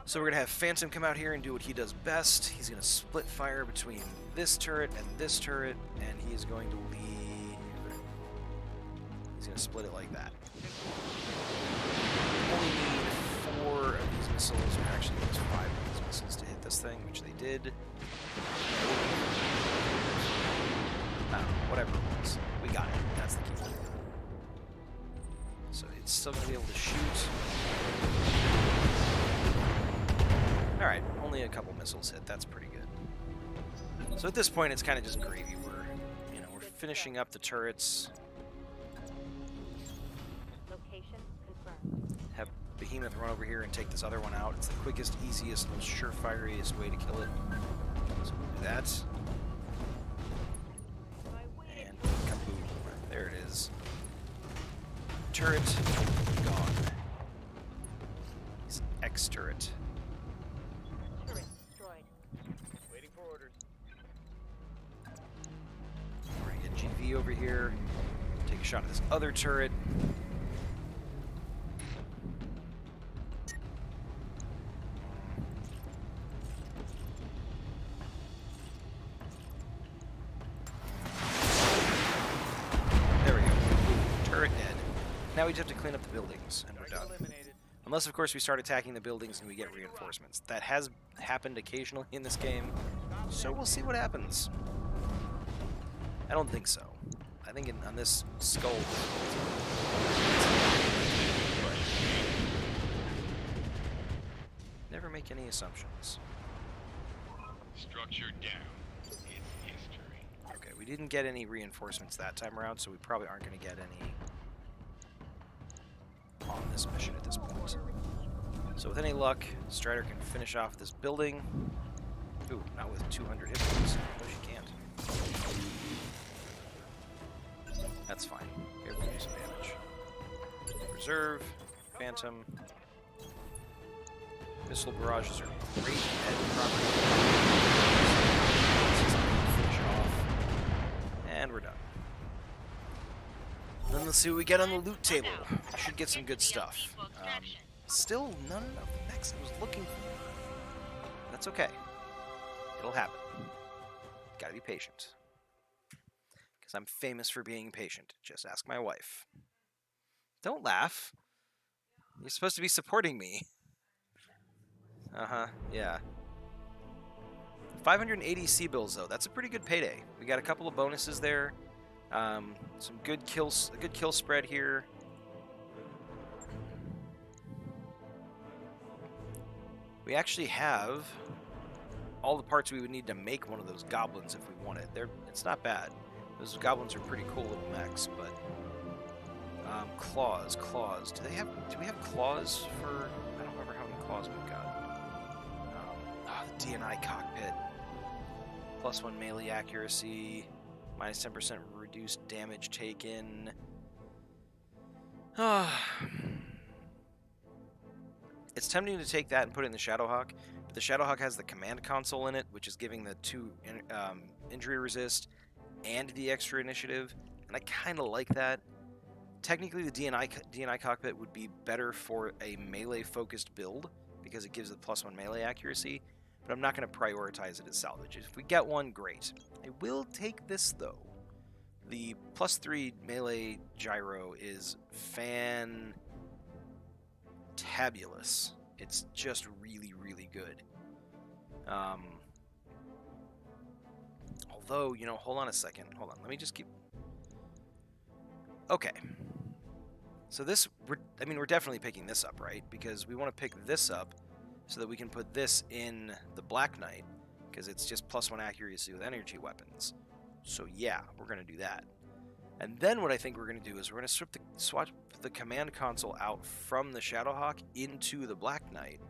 A: So we're going to have Phantom come out here and do what he does best. He's going to split fire between this turret and this turret, and he is going to lead... He's going to split it like that. Only need 4 of these missiles, or actually there's 5 of these missiles to hit this thing, which they did. Whatever it was. We got it. That's the key. So it's still going to be able to shoot. Alright, only a couple missiles hit. That's pretty good. So at this point, it's kind of just gravy. We're finishing up the turrets.
F: Location confirmed.
A: Have Behemoth run over here and take this other one out. It's the quickest, easiest, most surefire-iest way to kill it. So we'll do that. And kaboom. There it is. Turret gone. It's X turret.
F: Turret destroyed.
B: Waiting for orders.
A: We're gonna get GV over here. Take a shot at this other turret. Now we just have to clean up the buildings, and we're done.
B: Eliminated.
A: Unless, of course, we start attacking the buildings and we get reinforcements. That has happened occasionally in this game, so we'll see what happens. I don't think so. I think on this skull... Never make any assumptions.
C: Structure down. It's history.
A: Okay, we didn't get any reinforcements that time around, so we probably aren't going to get any on this mission at this point. So with any luck, Strider can finish off this building. Ooh, not with 200 hit points. No, she can't. That's fine. Here, we do some damage. Reserve, Phantom. Missile barrages are great at property. Finish off. And we're done. Then let's see what we get on the loot table. We should get some good stuff. Still none of the mechs I was looking for. That's okay. It'll happen. Gotta be patient. Because I'm famous for being patient. Just ask my wife. Don't laugh. You're supposed to be supporting me. Uh-huh, yeah. 580 C-bills, though. That's a pretty good payday. We got a couple of bonuses there. Some good kills, a good kill spread here. We actually have all the parts we would need to make one of those goblins if we wanted. It's not bad. Those goblins are pretty cool little mechs, but claws. Do we have claws for? I don't remember how many claws we've got. The D&I cockpit. +1 melee accuracy. -10% reduced damage taken. It's tempting to take that and put it in the Shadowhawk, but the Shadowhawk has the command console in it, which is giving the 2 injury resist and the extra initiative, and I kind of like that. Technically, the D&I cockpit would be better for a melee-focused build, because it gives it +1 melee accuracy, but I'm not going to prioritize it as salvage. If we get one, great. I will take this, though. The +3 melee gyro is fantabulous. It's just really, really good. Although, you know, hold on a second. Hold on, let me just keep... Okay. So this, we're definitely picking this up, right? Because we want to pick this up so that we can put this in the Black Knight, because it's just +1 accuracy with energy weapons. So yeah, we're going to do that. And then what I think we're going to do is we're going to swap the command console out from the Shadowhawk into the Black Knight,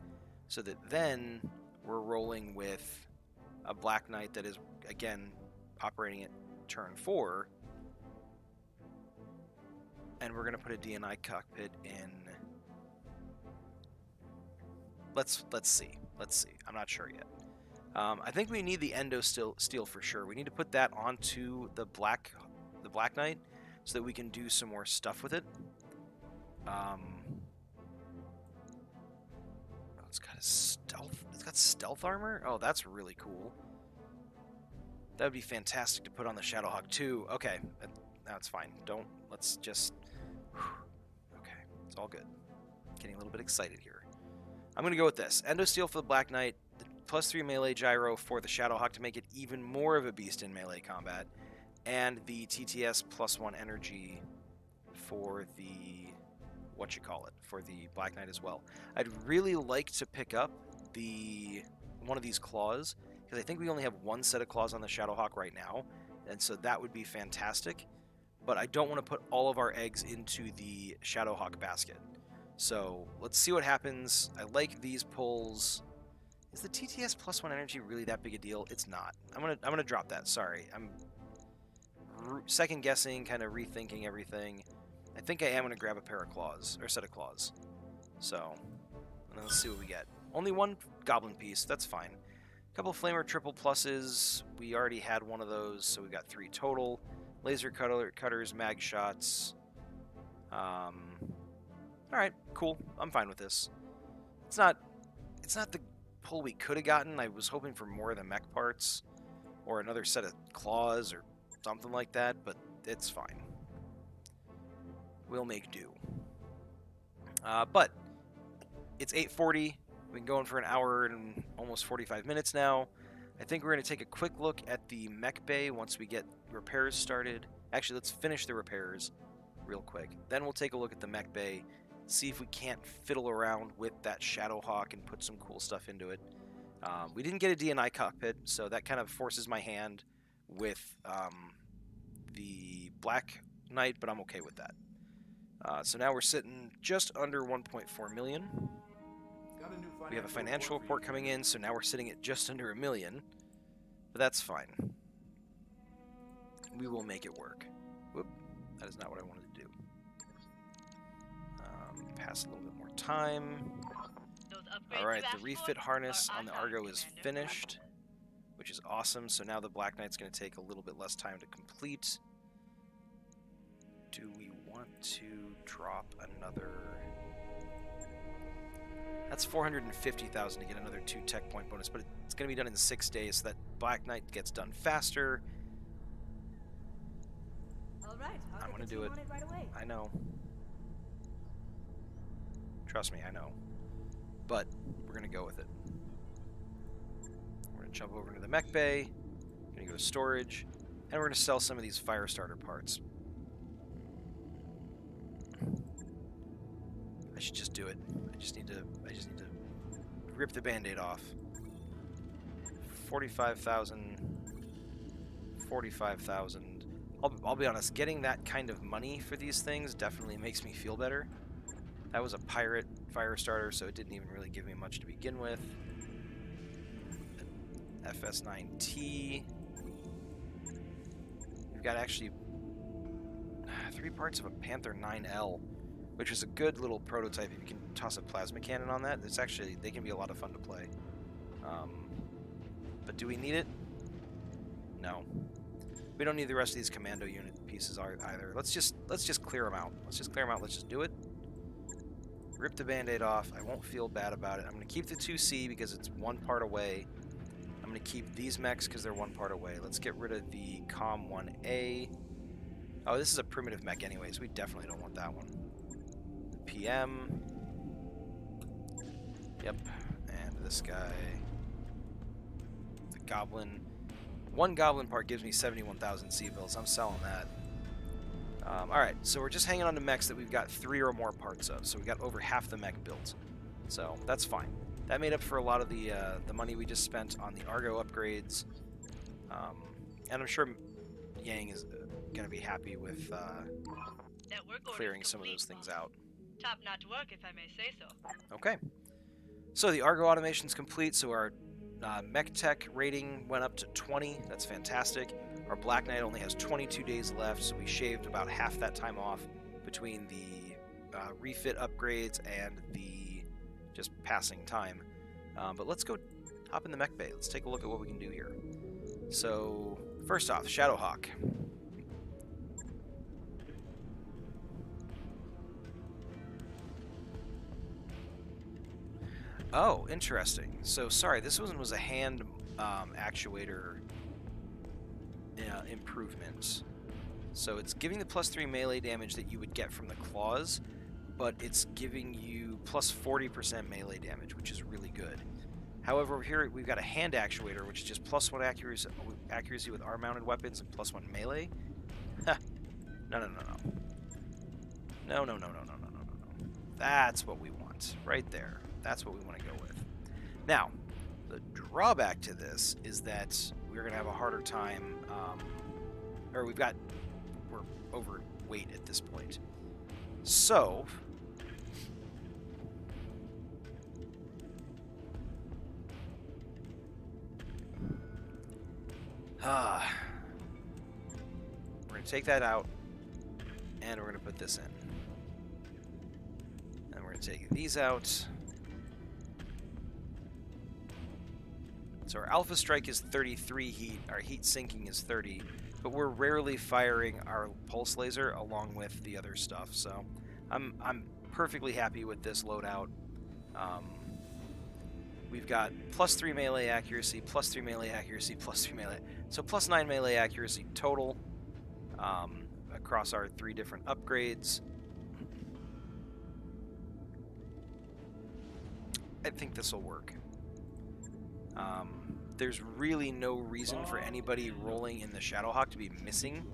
A: so that then we're rolling with a Black Knight that is, again, operating at turn 4, and we're going to put a D&I cockpit in. Let's see. I'm not sure yet. I think we need the Endo Steel for sure. We need to put that onto the Black Knight so that we can do some more stuff with it. It's got stealth armor. Oh, that's really cool. That would be fantastic to put on the Shadowhawk too. Okay, that's fine. Let's just. Okay, it's all good. Getting a little bit excited here. I'm gonna go with this. Endo Steel for the Black Knight, the +3 melee gyro for the Shadowhawk to make it even more of a beast in melee combat, and the TTS +1 energy for the for the Black Knight as well. I'd really like to pick up one of these claws, because I think we only have one set of claws on the Shadowhawk right now, and so that would be fantastic. But I don't want to put all of our eggs into the Shadowhawk basket. So let's see what happens. I like these pulls. Is the TTS +1 energy really that big a deal? It's not. I'm gonna drop that. Sorry, I'm second guessing, kind of rethinking everything. I think I am gonna grab a pair of claws or set of claws. So let's see what we get. Only one goblin piece. That's fine. A couple of flamer triple pluses. We already had one of those, so we got 3 total. Laser cutters, mag shots. Alright, cool. I'm fine with this. It's not the pull we could have gotten. I was hoping for more of the mech parts, or another set of claws, or something like that, but it's fine. We'll make do. But it's 8:40. We've been going for an hour and almost 45 minutes now. I think we're going to take a quick look at the mech bay once we get repairs started. Actually, let's finish the repairs real quick. Then we'll take a look at the mech bay, see if we can't fiddle around with that Shadowhawk and put some cool stuff into it. We didn't get a DNI cockpit, so that kind of forces my hand with the Black Knight, but I'm okay with that. So now we're sitting just under 1.4 million. We have a financial report coming in, so now we're sitting at just under $1 million. But that's fine. We will make it work. Whoop, that is not what I wanted to do. Pass a little bit more time. Alright, the refit harness on the Argo is finished, which is awesome. So now the Black Knight's going to take a little bit less time to complete. Do we want to drop another... That's 450,000 to get another 2 tech point bonus, but it's going to be done in 6 days, so that Black Knight gets done faster.
F: All right,
A: I'm going to do it.
F: Right away.
A: I know. Trust me, I know. But we're going to go with it. We're going to jump over into the mech bay, we're going to go to storage, and we're going to sell some of these fire starter parts. I should just do it. I just need to rip the band-aid off. 45,000. 45,000. I'll be honest, getting that kind of money for these things definitely makes me feel better. That was a pirate fire starter, so it didn't even really give me much to begin with. FS9T. We've got actually 3 parts of a Panther 9L, which is a good little prototype. If you can toss a plasma cannon on that, it's actually, they can be a lot of fun to play. But do we need it? No. We don't need the rest of these commando unit pieces either. Let's just clear them out. Let's just clear them out. Let's just do it. Rip the band-aid off. I won't feel bad about it. I'm going to keep the 2C because it's 1 part away. I'm going to keep these mechs because they're 1 part away. Let's get rid of the Com 1A. Oh, this is a primitive mech anyways. We definitely don't want that one. The PM. Yep. And this guy. The Goblin. 1 Goblin part gives me 71,000 C-bills. I'm selling that. Alright, so we're just hanging on to mechs that we've got 3 or more parts of. So we got over half the mech built. So that's fine. That made up for a lot of the money we just spent on the Argo upgrades. And I'm sure Yang is going to be happy with clearing some of those things out.
G: Top-notch work, if I may say so.
A: Okay. So the Argo automation's complete, so our mech tech rating went up to 20. That's fantastic. Our Black Knight only has 22 days left, so we shaved about half that time off between the refit upgrades and the just passing time. But let's go hop in the mech bay. Let's take a look at what we can do here. So, first off, Shadowhawk. Oh, interesting. So, sorry, this one was a hand actuator improvement. So it's giving the +3 melee damage that you would get from the claws, but it's giving you plus 40% melee damage, which is really good. However, over here we've got a hand actuator, which is just +1 accuracy with arm-mounted weapons and +1 melee. Ha! No. No. That's what we want, right there. That's what we want to go with. Now, the drawback to this is that we're going to have a harder time, we're overweight at this point. So, we're going to take that out, and we're going to put this in. And we're going to take these out. So our Alpha Strike is 33 heat, our heat sinking is 30, but we're rarely firing our pulse laser along with the other stuff, so I'm perfectly happy with this loadout. We've got +3 melee accuracy, +3 melee accuracy, +3 melee, so +9 melee accuracy total across our 3 different upgrades. I think this will work. There's really no reason for anybody rolling in the Shadowhawk to be missing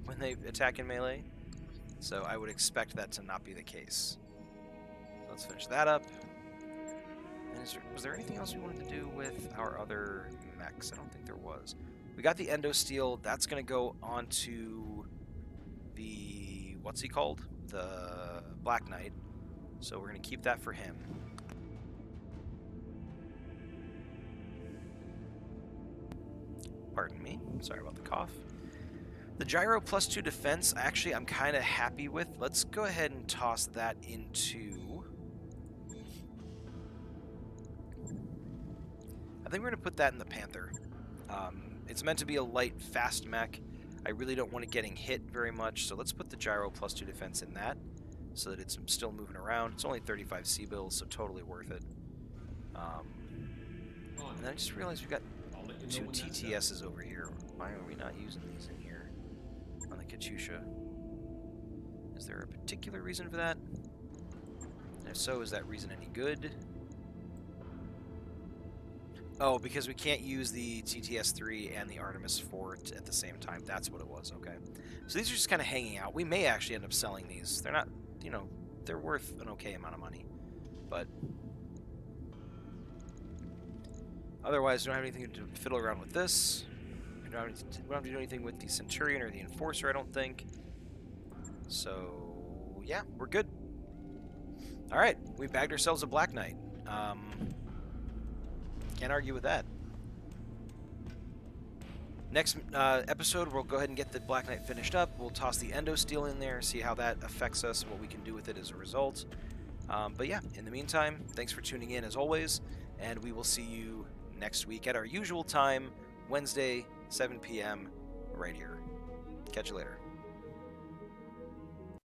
A: when they attack in melee, so I would expect that to not be the case. So let's finish that up. And was there anything else we wanted to do with our other mechs? I don't think there was. We got the Endosteel. That's going to go onto the... what's he called? The Black Knight. So we're going to keep that for him. Pardon me. Sorry about the cough. The Gyro +2 defense, actually, I'm kind of happy with. Let's go ahead and toss that into... I think we're going to put that in the Panther. It's meant to be a light, fast mech. I really don't want it getting hit very much, so let's put the Gyro +2 defense in that, so that it's still moving around. It's only 35 C-bills, so totally worth it. And then I just realized we've got 2 TTSs over here. Why are we not using these in here on the Katyusha? Is there a particular reason for that? And if so, is that reason any good? Oh, because we can't use the TTS-3 and the Artemis 4 at the same time. That's what it was, okay. So these are just kind of hanging out. We may actually end up selling these. They're not, you know, they're worth an okay amount of money. But otherwise, we don't have anything to fiddle around with this. We don't have to do anything with the Centurion or the Enforcer, I don't think. So, yeah, we're good. Alright, we bagged ourselves a Black Knight. Can't argue with that. Next episode, we'll go ahead and get the Black Knight finished up. We'll toss the Endosteel in there, see how that affects us, what we can do with it as a result. But yeah, in the meantime, thanks for tuning in as always, and we will see you next week at our usual time, Wednesday, 7 p.m., right here. Catch you later.